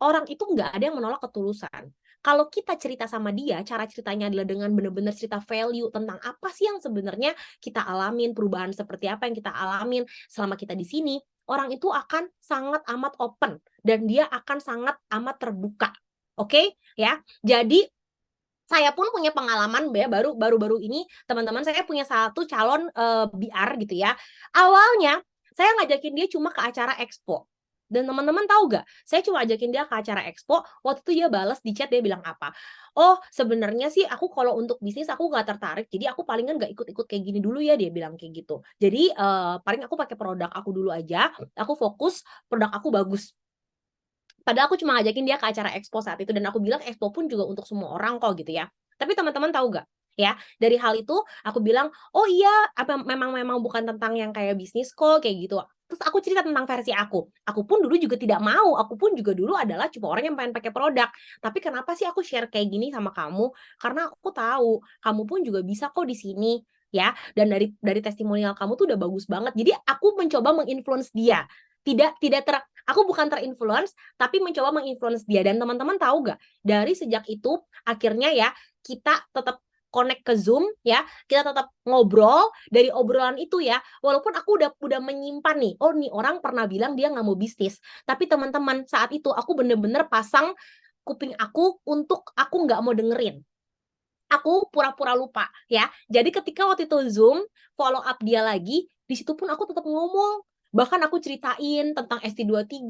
orang itu nggak ada yang menolak ketulusan. Kalau kita cerita sama dia, cara ceritanya adalah dengan benar-benar cerita value tentang apa sih yang sebenarnya kita alamin, perubahan seperti apa yang kita alamin selama kita di sini, orang itu akan sangat amat open dan dia akan sangat amat terbuka. Oke, ya. Jadi saya pun punya pengalaman ya, baru ini teman-teman, saya punya satu calon BR gitu ya. Awalnya saya ngajakin dia cuma ke acara expo. Dan teman-teman tahu gak, saya cuma ajakin dia ke acara expo, waktu itu dia balas di chat, dia bilang apa? Oh, sebenarnya sih aku kalau untuk bisnis aku nggak tertarik, jadi aku palingan nggak ikut-ikut kayak gini dulu ya, dia bilang kayak gitu. Jadi paling aku pakai produk aku dulu aja, aku fokus produk aku bagus. Padahal aku cuma ngajakin dia ke acara expo saat itu, dan aku bilang expo pun juga untuk semua orang kok gitu ya. Tapi teman-teman tahu gak? Ya, dari hal itu aku bilang, oh iya, memang bukan tentang yang kayak bisnis kok kayak gitu. Terus aku cerita tentang versi aku. Aku pun dulu juga tidak mau. Aku pun juga dulu adalah cuma orang yang pengen pakai produk. Tapi kenapa sih aku share kayak gini sama kamu? Karena aku tahu kamu pun juga bisa kok di sini, ya. Dan dari testimonial kamu tuh udah bagus banget. Jadi aku mencoba menginfluence dia. Aku bukan terinfluence, tapi mencoba menginfluence dia. Dan teman-teman tahu gak, dari sejak itu akhirnya ya kita tetap connect ke Zoom ya, kita tetap ngobrol. Dari obrolan itu ya, walaupun aku udah menyimpan nih, oh nih orang pernah bilang dia nggak mau bisnis, tapi teman-teman saat itu aku bener-bener pasang kuping aku untuk aku nggak mau dengerin. Aku pura-pura lupa ya. Jadi ketika waktu itu Zoom follow up dia lagi, di situ pun aku tetap ngomong Bahkan aku ceritain tentang ST23,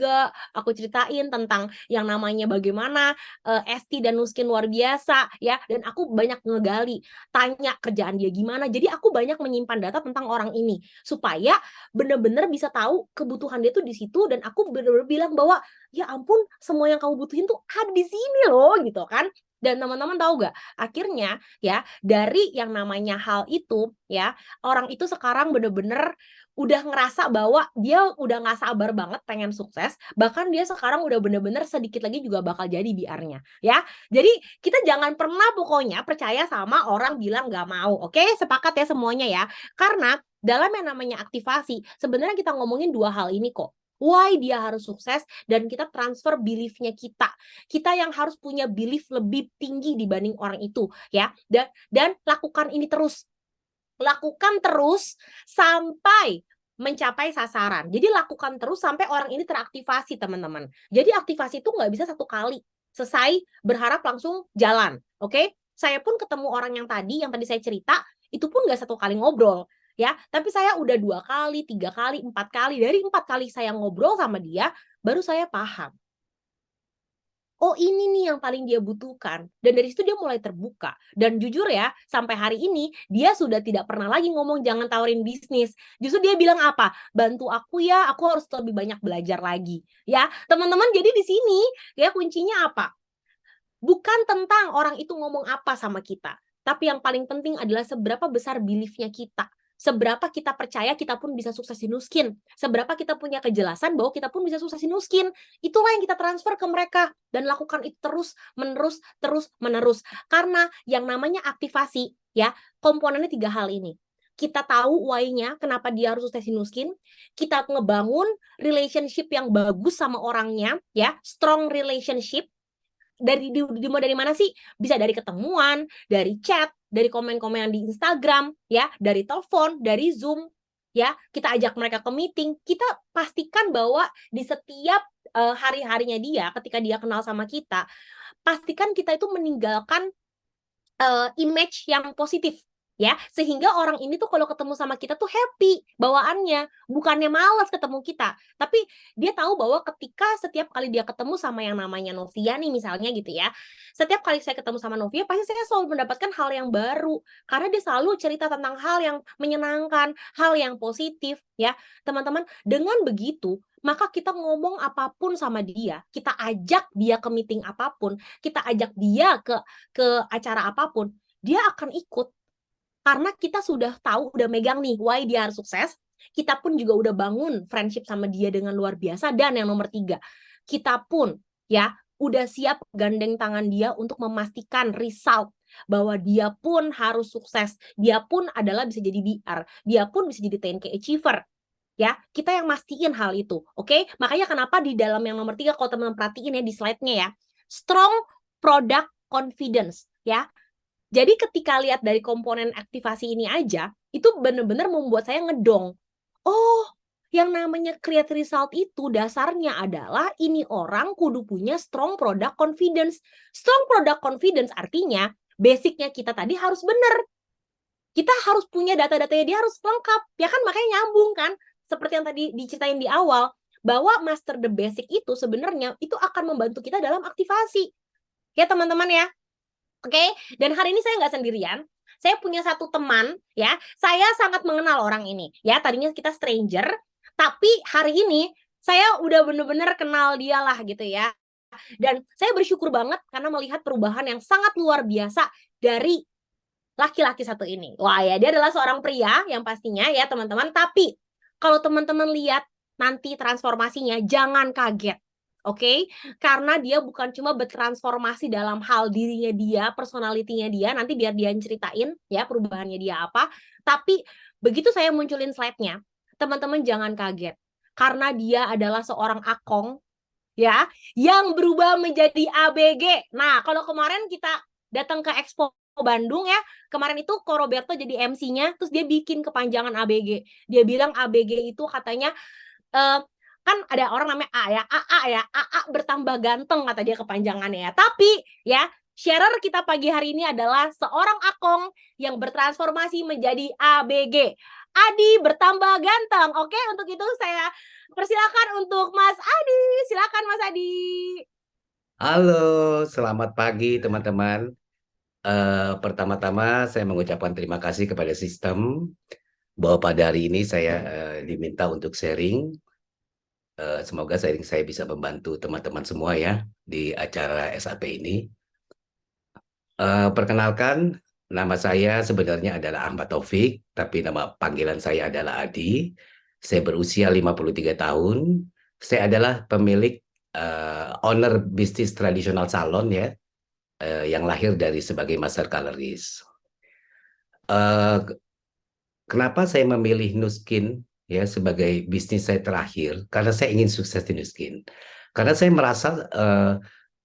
aku ceritain tentang yang namanya bagaimana ST dan Nuskin luar biasa ya, dan aku banyak ngegali, tanya kerjaan dia gimana. Jadi aku banyak menyimpan data tentang orang ini supaya bener-bener bisa tahu kebutuhan dia tuh di situ, dan aku bener-bener bilang bahwa ya ampun, semua yang kamu butuhin tuh ada di sini loh gitu kan. Dan teman-teman tahu gak, akhirnya ya dari yang namanya hal itu ya, orang itu sekarang bener-bener udah ngerasa bahwa dia udah nggak sabar banget pengen sukses, bahkan dia sekarang udah bener-bener sedikit lagi juga bakal jadi biarnya ya. Jadi kita jangan pernah pokoknya percaya sama orang bilang nggak mau, oke? Sepakat ya semuanya ya? Karena dalam yang namanya aktivasi, sebenarnya kita ngomongin dua hal ini kok. Why dia harus sukses, dan kita transfer belief-nya kita. Kita yang harus punya belief lebih tinggi dibanding orang itu ya. Dan lakukan ini terus. Lakukan terus sampai mencapai sasaran. Jadi lakukan terus sampai orang ini teraktivasi, teman-teman. Jadi aktivasi itu nggak bisa satu kali selesai berharap langsung jalan, oke? Saya pun ketemu orang yang tadi saya cerita, itu pun nggak satu kali ngobrol ya, tapi saya udah 2 kali, 3 kali, 4 kali. Dari 4 kali saya ngobrol sama dia, baru saya paham. Oh ini nih yang paling dia butuhkan. Dan dari situ dia mulai terbuka. Dan jujur ya, sampai hari ini dia sudah tidak pernah lagi ngomong jangan tawarin bisnis. Justru dia bilang apa? Bantu aku ya, aku harus lebih banyak belajar lagi. Ya, teman-teman, jadi di sini ya kuncinya apa? Bukan tentang orang itu ngomong apa sama kita. Tapi yang paling penting adalah seberapa besar belief-nya kita. Seberapa kita percaya kita pun bisa sukses di Nuskin. Seberapa kita punya kejelasan bahwa kita pun bisa sukses di Nuskin. Itulah yang kita transfer ke mereka. Dan lakukan itu terus, menerus. Karena yang namanya aktivasi, ya, komponennya 3 hal ini. Kita tahu why-nya, kenapa dia harus sukses di Nuskin. Kita ngebangun relationship yang bagus sama orangnya, ya, strong relationship. Dari mana sih? Bisa dari ketemuan, dari chat, dari komen-komen di Instagram, ya, dari telepon, dari Zoom, ya. Kita ajak mereka ke meeting. Kita pastikan bahwa di setiap hari-harinya dia, ketika dia kenal sama kita, pastikan kita itu meninggalkan image yang positif ya, sehingga orang ini tuh kalau ketemu sama kita tuh happy bawaannya, bukannya malas ketemu kita, tapi dia tahu bahwa ketika setiap kali dia ketemu sama yang namanya Novia nih misalnya gitu ya, setiap kali saya ketemu sama Novia pasti saya selalu mendapatkan hal yang baru, karena dia selalu cerita tentang hal yang menyenangkan, hal yang positif ya. Teman-teman, dengan begitu maka kita ngomong apapun sama dia, kita ajak dia ke meeting apapun, kita ajak dia ke acara apapun, dia akan ikut. Karena kita sudah tahu, udah megang nih why dia harus sukses. Kita pun juga udah bangun friendship sama dia dengan luar biasa. Dan yang nomor 3, kita pun ya udah siap gandeng tangan dia untuk memastikan result bahwa dia pun harus sukses. Dia pun adalah bisa jadi BR, dia pun bisa jadi 10K achiever. Ya, kita yang mastiin hal itu. Oke? Makanya kenapa di dalam yang nomor 3, kalau teman-teman perhatiin ya di slide-nya ya, strong product confidence ya. Jadi ketika lihat dari komponen aktivasi ini aja, itu benar-benar membuat saya ngedong. Oh, yang namanya create result itu dasarnya adalah ini orang kudu punya strong product confidence. Strong product confidence artinya basicnya kita tadi harus benar. Kita harus punya data-datanya dia harus lengkap. Ya kan, makanya nyambung kan. Seperti yang tadi diceritain di awal, bahwa master the basic itu sebenarnya itu akan membantu kita dalam aktivasi. Ya teman-teman ya. Oke, dan hari ini saya nggak sendirian. Saya punya satu teman, ya. Saya sangat mengenal orang ini, ya. Tadinya kita stranger, tapi hari ini saya udah bener-bener kenal dia lah gitu ya. Dan saya bersyukur banget karena melihat perubahan yang sangat luar biasa dari laki-laki satu ini. Wah ya, dia adalah seorang pria yang pastinya ya teman-teman. Tapi kalau teman-teman lihat nanti transformasinya, jangan kaget. Oke, karena dia bukan cuma bertransformasi dalam hal dirinya dia, personalitinya dia, nanti biar dia ceritain ya perubahannya dia apa. Tapi begitu saya munculin slide-nya, teman-teman jangan kaget. Karena dia adalah seorang akong ya, yang berubah menjadi ABG. Nah, kalau kemarin kita datang ke Expo Bandung ya, kemarin itu Ko Roberto jadi MC-nya, terus dia bikin kepanjangan ABG. Dia bilang ABG itu katanya kan ada orang namanya A ya, AA ya, AA bertambah ganteng kata dia kepanjangannya ya. Tapi ya Sharer kita pagi hari ini adalah seorang Akong yang bertransformasi menjadi ABG. Adi bertambah ganteng. Oke, untuk itu saya persilakan untuk Mas Adi. Silakan Mas Adi. Halo, selamat pagi teman-teman. Pertama-tama saya mengucapkan terima kasih kepada sistem bahwa pada hari ini saya diminta untuk sharing. Semoga sharing saya bisa membantu teman-teman semua ya di acara SAP ini. Perkenalkan, nama saya sebenarnya adalah Ahmad Taufik, tapi nama panggilan saya adalah Adi. Saya berusia 53 tahun. Saya adalah pemilik owner bisnis tradisional salon ya, yang lahir dari sebagai master colorist. Kenapa saya memilih Nuskin ya sebagai bisnis saya terakhir? Karena saya ingin sukses di Nuskin. Karena saya merasa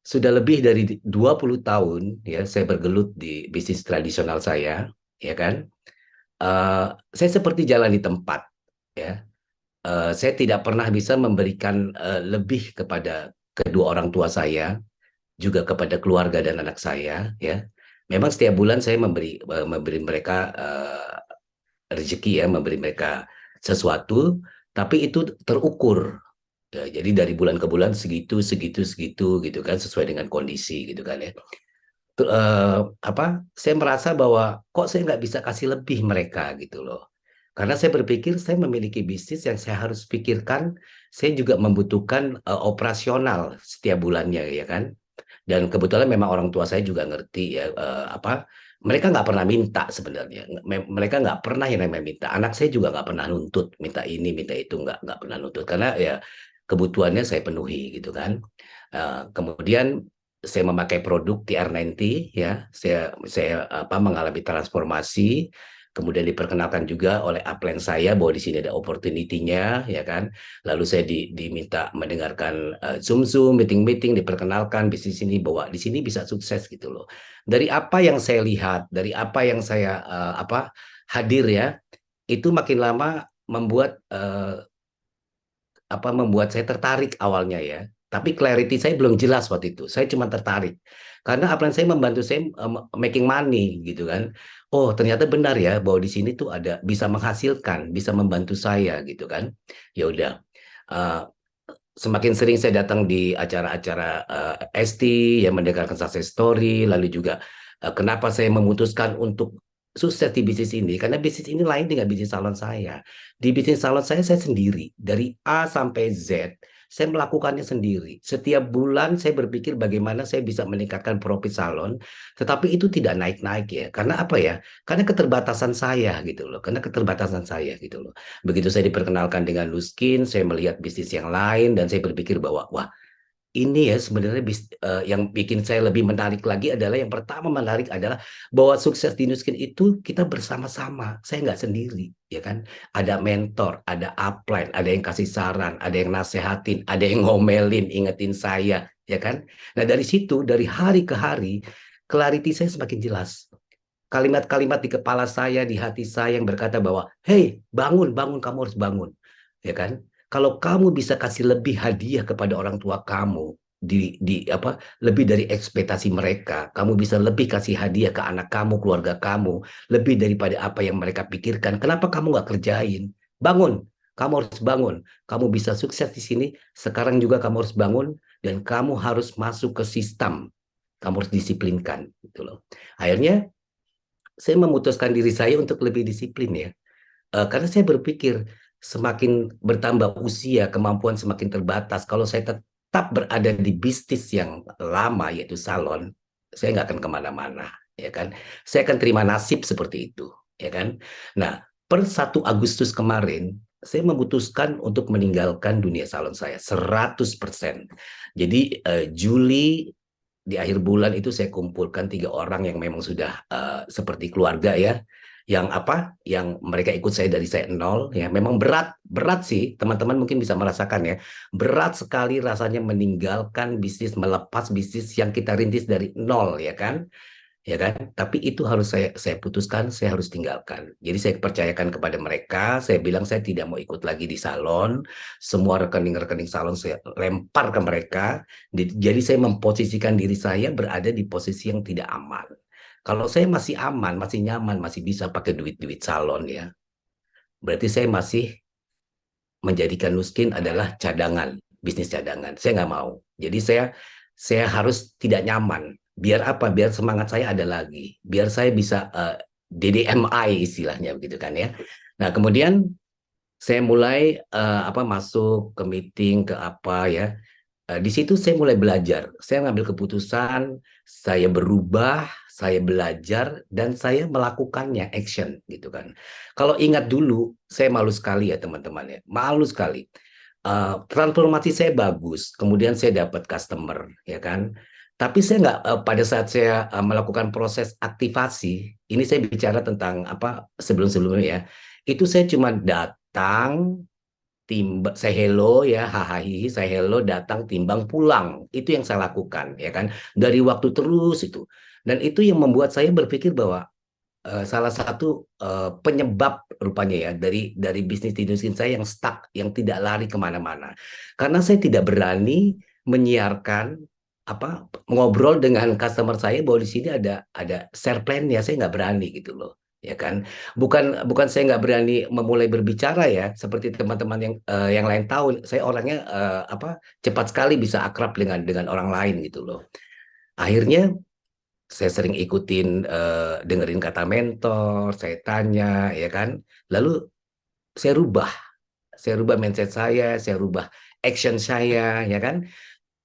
sudah lebih dari 20 tahun ya saya bergelut di bisnis tradisional saya, ya kan? Saya seperti jalan di tempat ya. Saya tidak pernah bisa memberikan lebih kepada kedua orang tua saya, juga kepada keluarga dan anak saya ya. Memang setiap bulan saya memberi mereka rezeki ya, memberi mereka sesuatu, tapi itu terukur. Ya, jadi dari bulan ke bulan segitu gitu kan, sesuai dengan kondisi gitu kan ya. Saya merasa bahwa kok saya nggak bisa kasih lebih mereka gitu loh. Karena saya berpikir saya memiliki bisnis yang saya harus pikirkan, saya juga membutuhkan operasional setiap bulannya ya kan. Dan kebetulan memang orang tua saya juga ngerti ya mereka nggak pernah minta sebenarnya. Mereka nggak pernah yang namanya minta. Anak saya juga nggak pernah nuntut minta ini minta itu, nggak pernah nuntut karena ya kebutuhannya saya penuhi gitu kan. Kemudian saya memakai produk TR90 ya. Saya mengalami transformasi. Kemudian diperkenalkan juga oleh upline saya bahwa di sini ada opportunity-nya, ya kan. Lalu saya diminta mendengarkan Zoom, meeting, diperkenalkan bisnis ini bahwa di sini bisa sukses gitu loh. Dari apa yang saya lihat, dari apa yang saya hadir ya, itu makin lama membuat saya tertarik awalnya ya. Tapi clarity saya belum jelas waktu itu. Saya cuma tertarik. Karena upline saya membantu saya making money gitu kan. Oh, ternyata benar ya bahwa di sini tuh ada bisa menghasilkan, bisa membantu saya gitu kan. Ya udah. Semakin sering saya datang di acara-acara ST yang mendengarkan success story, lalu juga kenapa saya memutuskan untuk sukses di bisnis ini, karena bisnis ini lain dengan bisnis salon saya. Di bisnis salon saya sendiri, dari A sampai Z, saya melakukannya sendiri. Setiap bulan saya berpikir bagaimana saya bisa meningkatkan profit salon, tetapi itu tidak naik-naik ya. Karena apa ya? Karena keterbatasan saya gitu loh. Karena keterbatasan saya gitu loh. Begitu saya diperkenalkan dengan Nuskin, saya melihat bisnis yang lain dan saya berpikir bahwa wah, ini ya sebenarnya yang bikin saya lebih menarik lagi adalah yang pertama menarik adalah bahwa sukses di Nuskin itu kita bersama-sama. Saya nggak sendiri, ya kan? Ada mentor, ada upline, ada yang kasih saran, ada yang nasehatin, ada yang ngomelin, ingetin saya, ya kan? Nah dari situ, dari hari ke hari, clarity saya semakin jelas. Kalimat-kalimat di kepala saya, di hati saya yang berkata bahwa, hey, bangun, kamu harus bangun, ya kan? Kalau kamu bisa kasih lebih hadiah kepada orang tua kamu, lebih dari ekspektasi mereka, kamu bisa lebih kasih hadiah ke anak kamu, keluarga kamu, lebih daripada apa yang mereka pikirkan. Kenapa kamu nggak kerjain? Bangun, kamu harus bangun. Kamu bisa sukses di sini. Sekarang juga kamu harus bangun dan kamu harus masuk ke sistem. Kamu harus disiplinkan, gitu loh. Akhirnya saya memutuskan diri saya untuk lebih disiplin ya. Karena saya berpikir semakin bertambah usia, kemampuan semakin terbatas. Kalau saya tetap berada di bisnis yang lama, yaitu salon, saya nggak akan kemana-mana, ya kan? Saya akan terima nasib seperti itu, ya kan? Nah, per 1 Agustus kemarin, saya memutuskan untuk meninggalkan dunia salon saya 100%. Jadi Juli di akhir bulan itu saya kumpulkan 3 orang yang memang sudah seperti keluarga ya, yang mereka ikut saya dari saya nol ya. Memang berat sih, teman-teman mungkin bisa merasakan ya, berat sekali rasanya meninggalkan bisnis, melepas bisnis yang kita rintis dari nol ya kan. ya kan? Tapi itu harus saya putuskan, saya harus tinggalkan. Jadi saya percayakan kepada mereka, saya bilang saya tidak mau ikut lagi di salon, semua rekening-rekening salon saya lempar ke mereka. Jadi saya memposisikan diri saya berada di posisi yang tidak aman. Kalau saya masih aman, masih nyaman, masih bisa pakai duit-duit salon ya, berarti saya masih menjadikan Nuskin adalah cadangan, bisnis cadangan. Saya nggak mau. Jadi saya harus tidak nyaman. Biar apa? Biar semangat saya ada lagi. Biar saya bisa DDMI istilahnya begitu kan ya. Nah, kemudian saya mulai masuk ke meeting ke apa ya. Di situ saya mulai belajar. Saya ngambil keputusan, saya berubah, saya belajar, dan saya melakukannya, action gitu kan. Kalau ingat dulu, saya malu sekali ya teman-teman ya, malu sekali. Transformasi saya bagus, kemudian saya dapat customer, ya kan. Tapi saya nggak pada saat saya melakukan proses aktivasi, ini saya bicara tentang apa sebelum-sebelumnya ya, itu saya cuma datang saya hello ya, hahaha, saya hello, datang, timbang, pulang. Itu yang saya lakukan, ya kan? Dari waktu terus itu. Dan itu yang membuat saya berpikir bahwa salah satu penyebab rupanya ya dari bisnis di Indonesia saya yang stuck, yang tidak lari kemana-mana. Karena saya tidak berani menyiarkan apa ngobrol dengan customer saya bahwa di sini ada share plan ya, saya nggak berani gitu loh, ya kan. Bukan saya nggak berani memulai berbicara ya, seperti teman-teman yang lain tahu, saya orangnya cepat sekali bisa akrab dengan orang lain gitu loh. Akhirnya saya sering ikutin dengerin kata mentor, saya tanya ya kan. Lalu saya rubah mindset saya rubah action saya ya kan.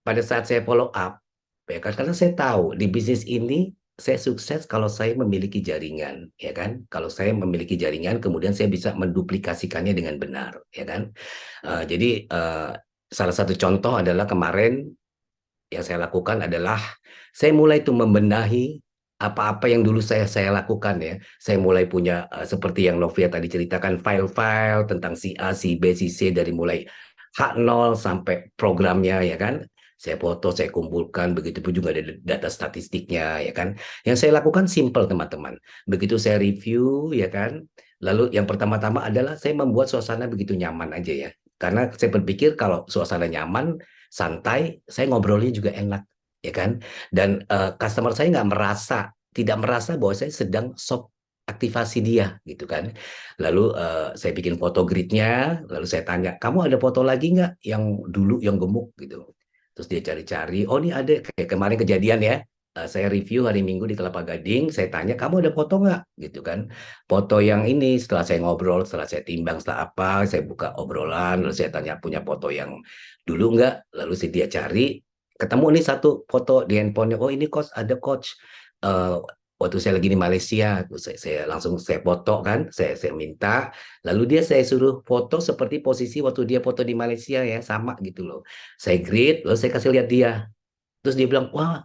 Pada saat saya follow up ya kan, karena saya tahu di bisnis ini saya sukses kalau saya memiliki jaringan ya kan. Kalau saya memiliki jaringan kemudian saya bisa menduplikasikannya dengan benar ya kan. Jadi salah satu contoh adalah kemarin yang saya lakukan adalah saya mulai tuh membenahi apa-apa yang dulu saya lakukan ya. Saya mulai punya seperti yang Novia tadi ceritakan, file-file tentang si A, si B, si C, dari mulai H0 sampai programnya ya kan. Saya foto, saya kumpulkan, begitu pun juga ada data statistiknya ya kan. Yang saya lakukan simple teman-teman. Begitu saya review ya kan. Lalu yang pertama-tama adalah saya membuat suasana begitu nyaman aja ya. Karena saya berpikir kalau suasana nyaman, santai, saya ngobrolnya juga enak, ya kan? Dan customer saya tidak merasa bahwa saya sedang sok aktivasi dia, gitu kan? Lalu saya bikin foto gridnya, lalu saya tanya, kamu ada foto lagi nggak yang dulu yang gemuk gitu? Terus dia cari-cari, oh ini ada, kayak kemarin kejadian ya. Saya review hari Minggu di Kelapa Gading, saya tanya, kamu ada foto nggak? Gitu kan. Foto yang ini, setelah saya ngobrol, setelah saya timbang, setelah apa, saya buka obrolan, lalu saya tanya, punya foto yang dulu nggak? Lalu dia cari, ketemu nih satu foto di handphonenya, oh ini coach, ada coach. Waktu saya lagi di Malaysia, saya langsung saya foto kan, saya minta, lalu saya suruh foto seperti posisi waktu dia foto di Malaysia ya, sama gitu loh. Saya grid, lalu saya kasih lihat dia. Terus dia bilang, wah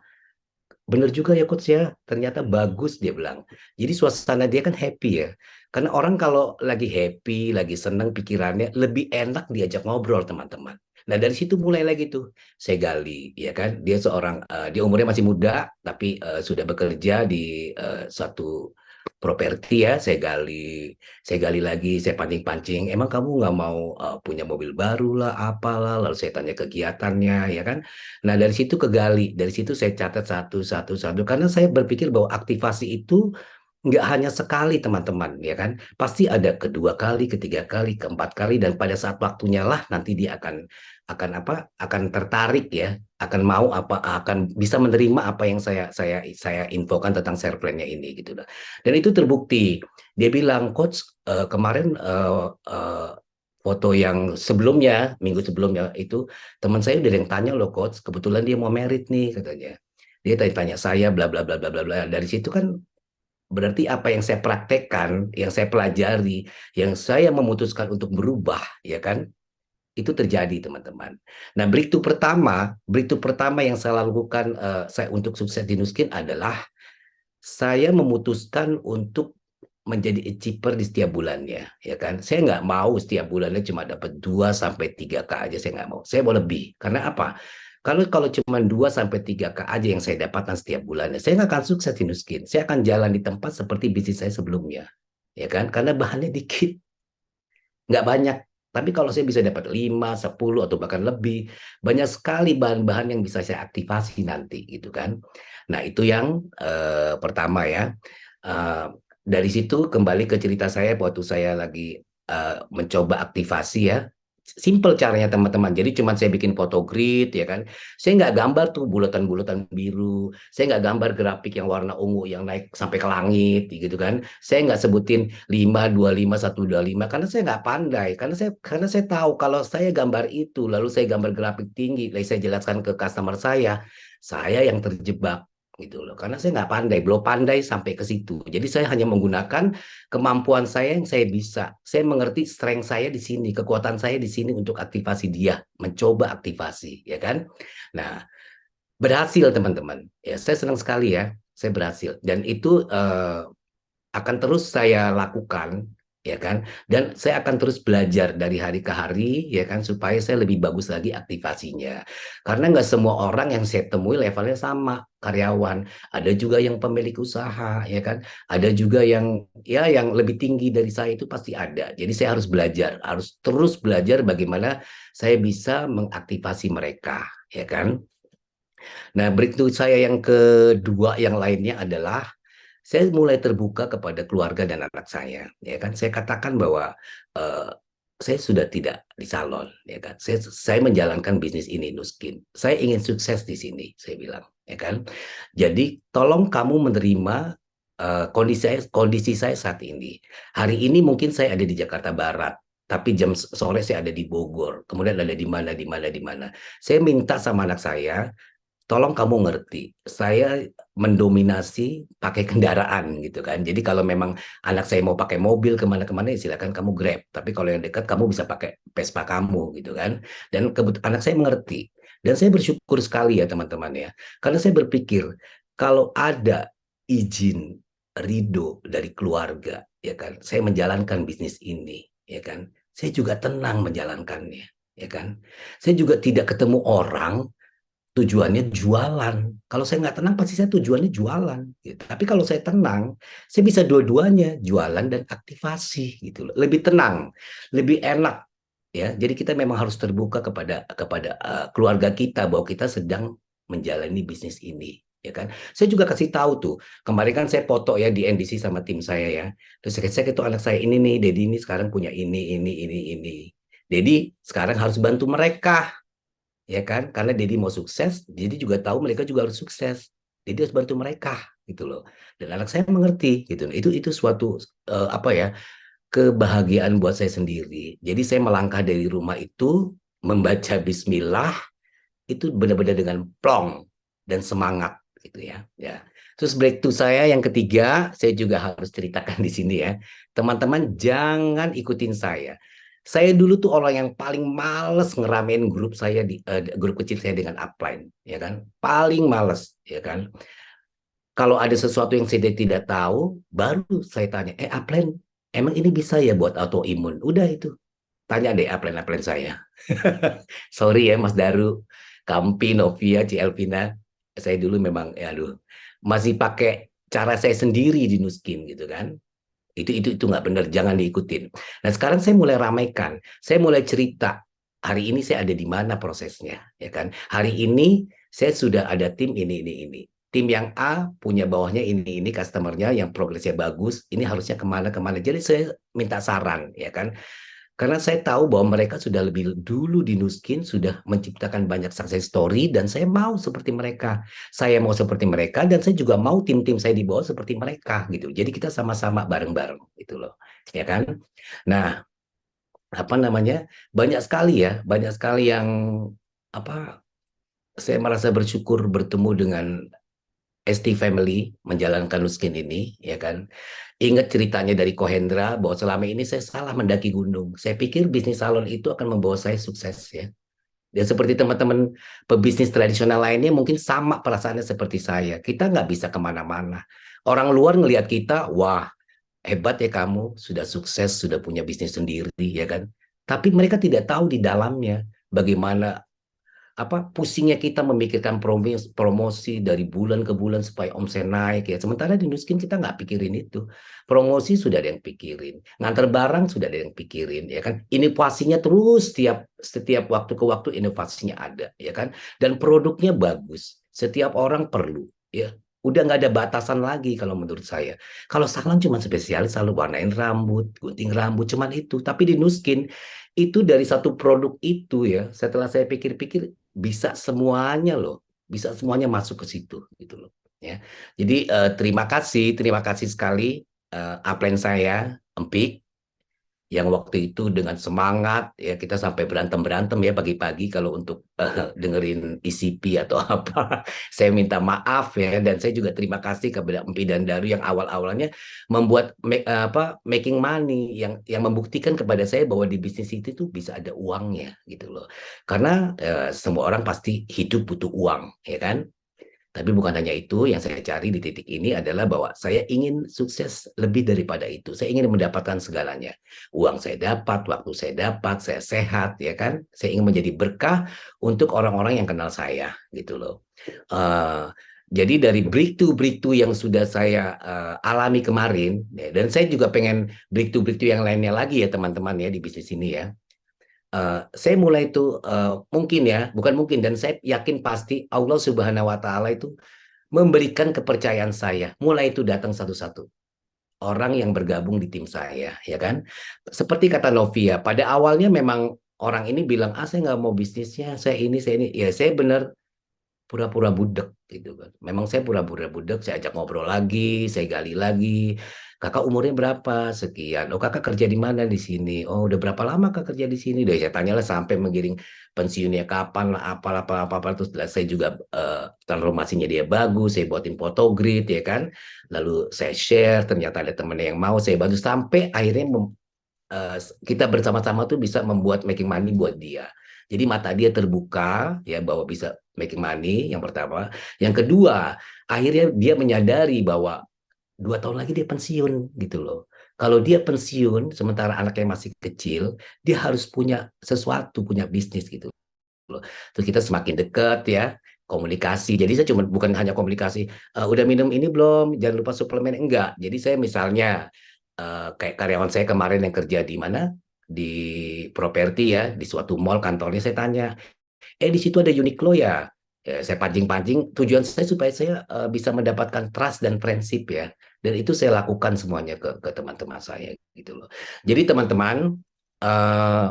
bener juga ya coach ya, ternyata bagus dia bilang. Jadi suasana dia kan happy ya. Karena orang kalau lagi happy, lagi seneng pikirannya, lebih enak diajak ngobrol teman-teman. Nah dari situ mulai lagi tuh, saya gali, ya kan. Dia umurnya masih muda, tapi sudah bekerja di suatu properti ya. Saya gali lagi, saya pancing-pancing. Emang kamu nggak mau punya mobil baru lah, apalah. Lalu saya tanya kegiatannya, ya kan. Nah, dari situ kegali, dari situ saya catat satu, karena saya berpikir bahwa aktivasi itu nggak hanya sekali teman-teman, ya kan? Pasti ada kedua kali, ketiga kali, keempat kali, dan pada saat waktunya lah nanti dia akan tertarik ya, akan mau akan bisa menerima apa yang saya infokan tentang share plan-nya ini gitu lah. Dan itu terbukti. Dia bilang, coach kemarin foto yang sebelumnya, minggu sebelumnya itu teman saya udah ada yang tanya loh coach, kebetulan dia mau merit nih katanya. Dia tanya saya bla bla bla bla bla bla. Dari situ kan berarti apa yang saya praktekkan, yang saya pelajari, yang saya memutuskan untuk berubah, ya kan? Itu terjadi teman-teman. Nah, breakthrough pertama yang saya lakukan saya untuk sukses di Nuskin adalah saya memutuskan untuk menjadi achiever di setiap bulannya, ya kan? Saya nggak mau setiap bulannya cuma dapat 2 sampai 3K aja, saya nggak mau. Saya mau lebih. Karena apa? Kalau cuma 2 sampai 3K aja yang saya dapatkan setiap bulannya, saya nggak akan sukses di Nuskin. Saya akan jalan di tempat seperti bisnis saya sebelumnya, ya kan? Karena bahannya dikit, nggak banyak. Tapi kalau saya bisa dapat 5, 10 atau bahkan lebih, banyak sekali bahan-bahan yang bisa saya aktivasi nanti, gitu kan? Nah, itu yang pertama ya. Eh, dari situ kembali ke cerita saya waktu saya lagi mencoba aktivasi ya. Simple caranya teman-teman. Jadi cuma saya bikin foto grid ya kan. Saya nggak gambar tuh bulatan-bulatan biru. Saya nggak gambar grafik yang warna ungu yang naik sampai ke langit gitu kan. Saya nggak sebutin 5, 25, 1, 2, 5 karena saya nggak pandai. Karena saya tahu kalau saya gambar itu lalu saya gambar grafik tinggi, lalu saya jelaskan ke customer saya yang terjebak gitu loh. Karena saya nggak pandai, belum pandai sampai ke situ. Jadi saya hanya menggunakan kemampuan saya yang saya bisa. Saya mengerti strength saya di sini, kekuatan saya di sini untuk aktivasi dia, mencoba aktivasi, ya kan? Nah, berhasil teman-teman. Ya, saya senang sekali ya, saya berhasil. Dan itu akan terus saya lakukan, ya kan? Dan saya akan terus belajar dari hari ke hari, ya kan? Supaya saya lebih bagus lagi aktivasinya. Karena nggak semua orang yang saya temui levelnya sama karyawan. Ada juga yang pemilik usaha, ya kan? Ada juga yang ya yang lebih tinggi dari saya itu pasti ada. Jadi saya harus belajar, harus terus belajar bagaimana saya bisa mengaktifasi mereka, ya kan? Nah, breakthrough saya yang kedua yang lainnya adalah saya mulai terbuka kepada keluarga dan anak saya, ya kan. Saya katakan bahwa eh, saya sudah tidak di salon, ya kan. Saya menjalankan bisnis ini Nuskin. Saya ingin sukses di sini, saya bilang, ya kan. Jadi tolong kamu menerima kondisi saya saat ini. Hari ini mungkin saya ada di Jakarta Barat, tapi jam sore saya ada di Bogor, kemudian ada di mana, di mana, di mana. Saya minta sama anak saya, tolong kamu ngerti, saya mendominasi pakai kendaraan gitu kan. Jadi kalau memang anak saya mau pakai mobil kemana-kemana, ya silakan kamu Grab. Tapi kalau yang dekat kamu bisa pakai Vespa kamu gitu kan. Dan anak saya mengerti. Dan saya bersyukur sekali ya teman-teman ya. Karena saya berpikir kalau ada izin ridho dari keluarga, ya kan, saya menjalankan bisnis ini, ya kan. Saya juga tenang menjalankannya, ya kan. Saya juga tidak ketemu orang tujuannya jualan. Kalau saya nggak tenang, pasti saya tujuannya jualan. Gitu. Tapi kalau saya tenang, saya bisa dua-duanya, jualan dan aktivasi gitu loh. Lebih tenang, lebih enak. Ya, jadi kita memang harus terbuka kepada keluarga kita bahwa kita sedang menjalani bisnis ini, ya kan? Saya juga kasih tahu tuh. Kemarin kan saya foto ya di NDC sama tim saya ya. Terus saya itu anak saya ini nih, Dedi ini sekarang punya ini. Dedi sekarang harus bantu mereka, ya kan? Karena Dedi mau sukses, Dedi juga tahu mereka juga harus sukses. Dedi harus bantu mereka gitu loh. Dan anak saya mengerti gitu. Itu suatu apa ya? Kebahagiaan buat saya sendiri. Jadi saya melangkah dari rumah itu membaca bismillah itu benar-benar dengan plong dan semangat gitu ya. Ya. Terus breakthrough saya yang ketiga, saya juga harus ceritakan di sini ya. Teman-teman jangan ikutin saya. Saya dulu tuh orang yang paling males ngeramein grup saya di grup kecil saya dengan upline, ya kan? Paling males, ya kan? Kalau ada sesuatu yang saya tidak tahu, baru saya tanya, upline, emang ini bisa ya buat autoimun? Udah itu, tanya deh upline-upline saya. Sorry ya Mas Daru, Kampi, Novia, Ci Elvina, saya dulu memang, ya aduh, masih pakai cara saya sendiri di Nuskin gitu kan. Itu nggak benar, jangan diikutin. Nah sekarang saya mulai ramaikan, saya mulai cerita hari ini saya ada di mana prosesnya, ya kan? Hari ini saya sudah ada tim ini. Tim yang A punya bawahnya ini customernya yang progresnya bagus, ini harusnya kemana. Jadi saya minta saran, ya kan? Karena saya tahu bahwa mereka sudah lebih dulu di Nuskin, sudah menciptakan banyak success story, dan saya mau seperti mereka. Saya mau seperti mereka, dan saya juga mau tim-tim saya di bawah seperti mereka. Gitu. Jadi kita sama-sama bareng-bareng. Gitu loh. Ya kan? Nah, apa namanya? Banyak sekali yang apa? Saya merasa bersyukur bertemu dengan ST Family menjalankan Nuskin ini, ya kan? Ingat ceritanya dari Kohendra bahwa selama ini saya salah mendaki gunung. Saya pikir bisnis salon itu akan membawa saya sukses ya. Dan seperti teman-teman pebisnis tradisional lainnya mungkin sama perasaannya seperti saya. Kita nggak bisa kemana-mana. Orang luar ngelihat kita, wah hebat ya kamu, sudah sukses, sudah punya bisnis sendiri, ya kan? Tapi mereka tidak tahu di dalamnya bagaimana pusingnya kita memikirkan promosi dari bulan ke bulan supaya omset naik ya. Sementara di Nuskin kita nggak pikirin itu. Promosi sudah ada yang pikirin, ngantar barang sudah ada yang pikirin ya kan. Inovasinya terus setiap waktu ke waktu inovasinya ada ya kan. Dan produknya bagus. Setiap orang perlu ya. Udah nggak ada batasan lagi kalau menurut saya. Kalau salon cuma spesialis selalu warnain rambut, gunting rambut, cuman itu. Tapi di Nuskin itu dari satu produk itu ya, setelah saya pikir-pikir bisa semuanya loh, bisa semuanya masuk ke situ gitu loh. Ya, jadi terima kasih sekali upline saya, Empik, yang waktu itu dengan semangat ya kita sampai berantem ya pagi-pagi kalau untuk dengerin ECP atau apa. Saya minta maaf ya dan saya juga terima kasih kepada Empi dan Daru yang awal-awalnya membuat making money yang membuktikan kepada saya bahwa di bisnis itu tuh bisa ada uangnya gitu loh. Karena semua orang pasti hidup butuh uang ya kan. Tapi bukan hanya itu, yang saya cari di titik ini adalah bahwa saya ingin sukses lebih daripada itu. Saya ingin mendapatkan segalanya. Uang saya dapat, waktu saya dapat, saya sehat, ya kan? Saya ingin menjadi berkah untuk orang-orang yang kenal saya, gitu loh. Jadi dari breakthrough yang sudah saya alami kemarin, ya, dan saya juga pengen breakthrough yang lainnya lagi ya teman-teman ya di bisnis ini ya. Saya mulai itu mungkin ya, bukan mungkin dan saya yakin pasti Allah Subhanahu wa taala itu memberikan kepercayaan saya. Mulai itu datang satu-satu orang yang bergabung di tim saya, ya kan? Seperti kata Novia, pada awalnya memang orang ini bilang, saya nggak mau bisnisnya, saya ini. Ya saya benar pura-pura budek gitu kan. Memang saya pura-pura budek, saya ajak ngobrol lagi, saya gali lagi. Kakak umurnya berapa? Sekian. Oh, kakak kerja di mana di sini? Oh, udah berapa lama kakak kerja di sini? Udah saya tanyalah sampai menggiring pensiunnya kapan lah, apa. Terus saya juga transformasinya dia bagus, saya buatin photogrid ya kan. Lalu saya share, ternyata ada temen yang mau saya bantu sampai akhirnya kita bersama-sama tuh bisa membuat making money buat dia. Jadi mata dia terbuka ya bahwa bisa making money yang pertama. Yang kedua, akhirnya dia menyadari bahwa 2 tahun lagi dia pensiun gitu loh. Kalau dia pensiun sementara anaknya masih kecil, dia harus punya sesuatu, punya bisnis gitu loh. Terus kita semakin dekat ya, komunikasi. Jadi saya cuma bukan hanya komunikasi, udah minum ini belum? Jangan lupa suplemen enggak. Jadi saya misalnya kayak karyawan saya kemarin yang kerja di mana? Di properti ya, di suatu mall kantornya saya tanya, di situ ada Uniqlo ya. Saya pancing-pancing, tujuan saya supaya saya bisa mendapatkan trust dan friendship ya. Dan itu saya lakukan semuanya ke teman-teman saya gitu loh. Jadi teman-teman, eh,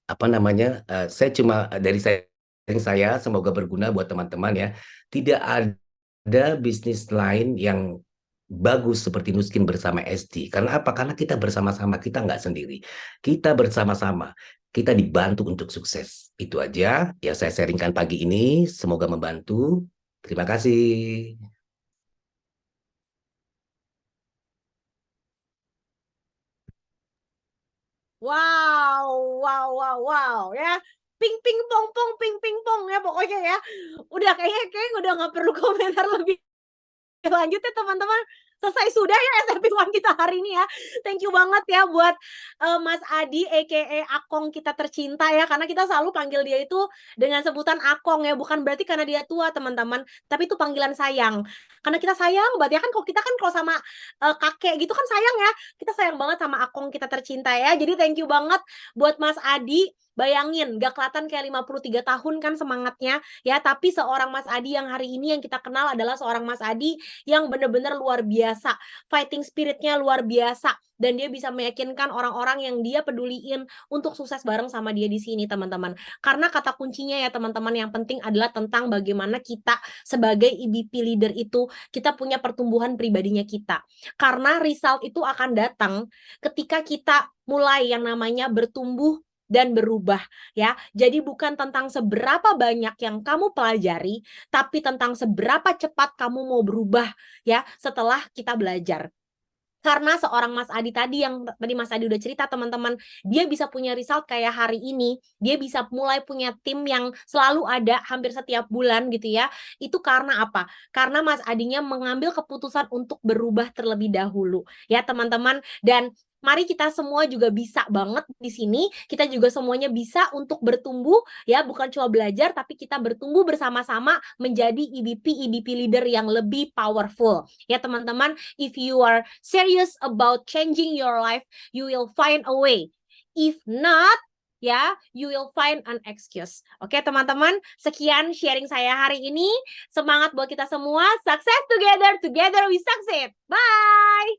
apa namanya? Saya cuma dari saya semoga berguna buat teman-teman ya. Tidak ada bisnis lain yang bagus seperti Nuskin bersama SD. Karena apa? Karena kita bersama-sama, kita nggak sendiri. Kita bersama-sama, kita dibantu untuk sukses. Itu aja yang saya sharingkan pagi ini. Semoga membantu. Terima kasih. Wow ya. Ping ping ping pong ya pokoknya ya. Udah kayaknya udah nggak perlu komentar lebih lanjut ya teman-teman. Selesai sudah ya SMP1 kita hari ini ya. Thank you banget ya buat Mas Adi aka Akong kita tercinta ya. Karena kita selalu panggil dia itu dengan sebutan Akong ya. Bukan berarti karena dia tua teman-teman. Tapi itu panggilan sayang. Karena kita sayang banget ya kan. Kalau kita kan kalau sama kakek gitu kan sayang ya. Kita sayang banget sama Akong kita tercinta ya. Jadi thank you banget buat Mas Adi. Bayangin gak kelihatan kayak 53 tahun kan semangatnya ya. Tapi seorang Mas Adi yang hari ini yang kita kenal adalah seorang Mas Adi yang benar-benar luar biasa, fighting spiritnya luar biasa, dan dia bisa meyakinkan orang-orang yang dia peduliin untuk sukses bareng sama dia di sini teman-teman. Karena kata kuncinya ya teman-teman yang penting adalah tentang bagaimana kita sebagai EBP leader itu kita punya pertumbuhan pribadinya kita. Karena result itu akan datang ketika kita mulai yang namanya bertumbuh dan berubah ya. Jadi bukan tentang seberapa banyak yang kamu pelajari, tapi tentang seberapa cepat kamu mau berubah ya setelah kita belajar. Karena seorang Mas Adi tadi yang tadi Mas Adi udah cerita teman-teman, dia bisa punya result kayak hari ini, dia bisa mulai punya tim yang selalu ada hampir setiap bulan gitu ya. Itu karena apa? Karena Mas Adinya mengambil keputusan untuk berubah terlebih dahulu ya teman-teman. Dan Mari kita semua juga bisa banget di sini. Kita juga semuanya bisa untuk bertumbuh ya, bukan cuma belajar tapi kita bertumbuh bersama-sama menjadi EBP leader yang lebih powerful. Ya teman-teman, if you are serious about changing your life, you will find a way. If not, ya, you will find an excuse. Oke, teman-teman, sekian sharing saya hari ini. Semangat buat kita semua. Success together, together we succeed. Bye.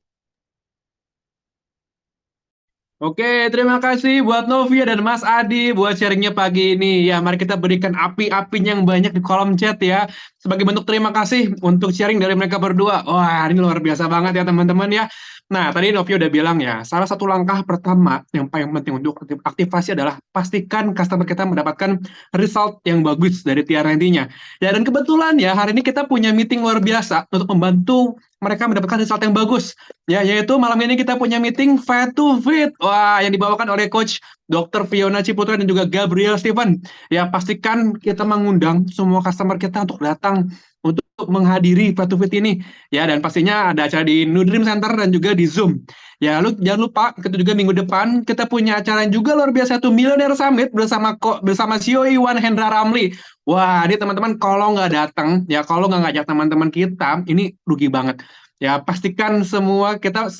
Oke, terima kasih buat Novia dan Mas Adi buat sharingnya pagi ini. Ya, mari kita berikan api-apinya yang banyak di kolom chat ya. Sebagai bentuk terima kasih untuk sharing dari mereka berdua. Wah, ini luar biasa banget ya teman-teman ya. Nah, tadi Novia udah bilang ya, salah satu langkah pertama yang paling penting untuk aktivasi adalah pastikan customer kita mendapatkan result yang bagus dari tiar nantinya. Ya, dan kebetulan ya, hari ini kita punya meeting luar biasa untuk membantu mereka mendapatkan result yang bagus. Ya, yaitu malam ini kita punya meeting Fat to Fit. Wah, yang dibawakan oleh Coach Dr. Fiona Ciputra dan juga Gabriel Steven. Ya, pastikan kita mengundang semua customer kita untuk datang untuk menghadiri Fat to Fit ini. Ya, dan pastinya ada acara di New Dream Center dan juga di Zoom. Ya, lu jangan lupa kita juga minggu depan kita punya acara yang juga luar biasa tuh Millionaire Summit bersama CEO Iwan Hendra Ramli. Wah, ini teman-teman kalau nggak datang, ya kalau nggak ngajak teman-teman kita, ini rugi banget. Ya, pastikan semua kita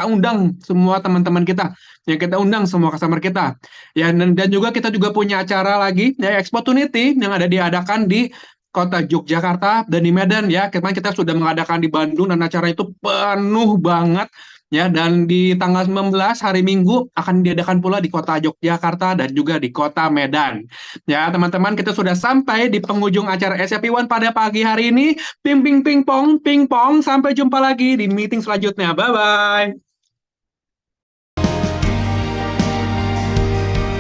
undang semua teman-teman kita. Ya, kita undang semua customer kita. Ya, dan juga kita juga punya acara lagi ya Expotunity yang diadakan di Kota Yogyakarta dan di Medan ya. Kemarin kita sudah mengadakan di Bandung dan acara itu penuh banget. Ya, dan di tanggal 19 hari Minggu akan diadakan pula di Kota Yogyakarta dan juga di Kota Medan. Ya, teman-teman, kita sudah sampai di penghujung acara SAP One pada pagi hari ini. Ping ping ping pong, sampai jumpa lagi di meeting selanjutnya. Bye bye.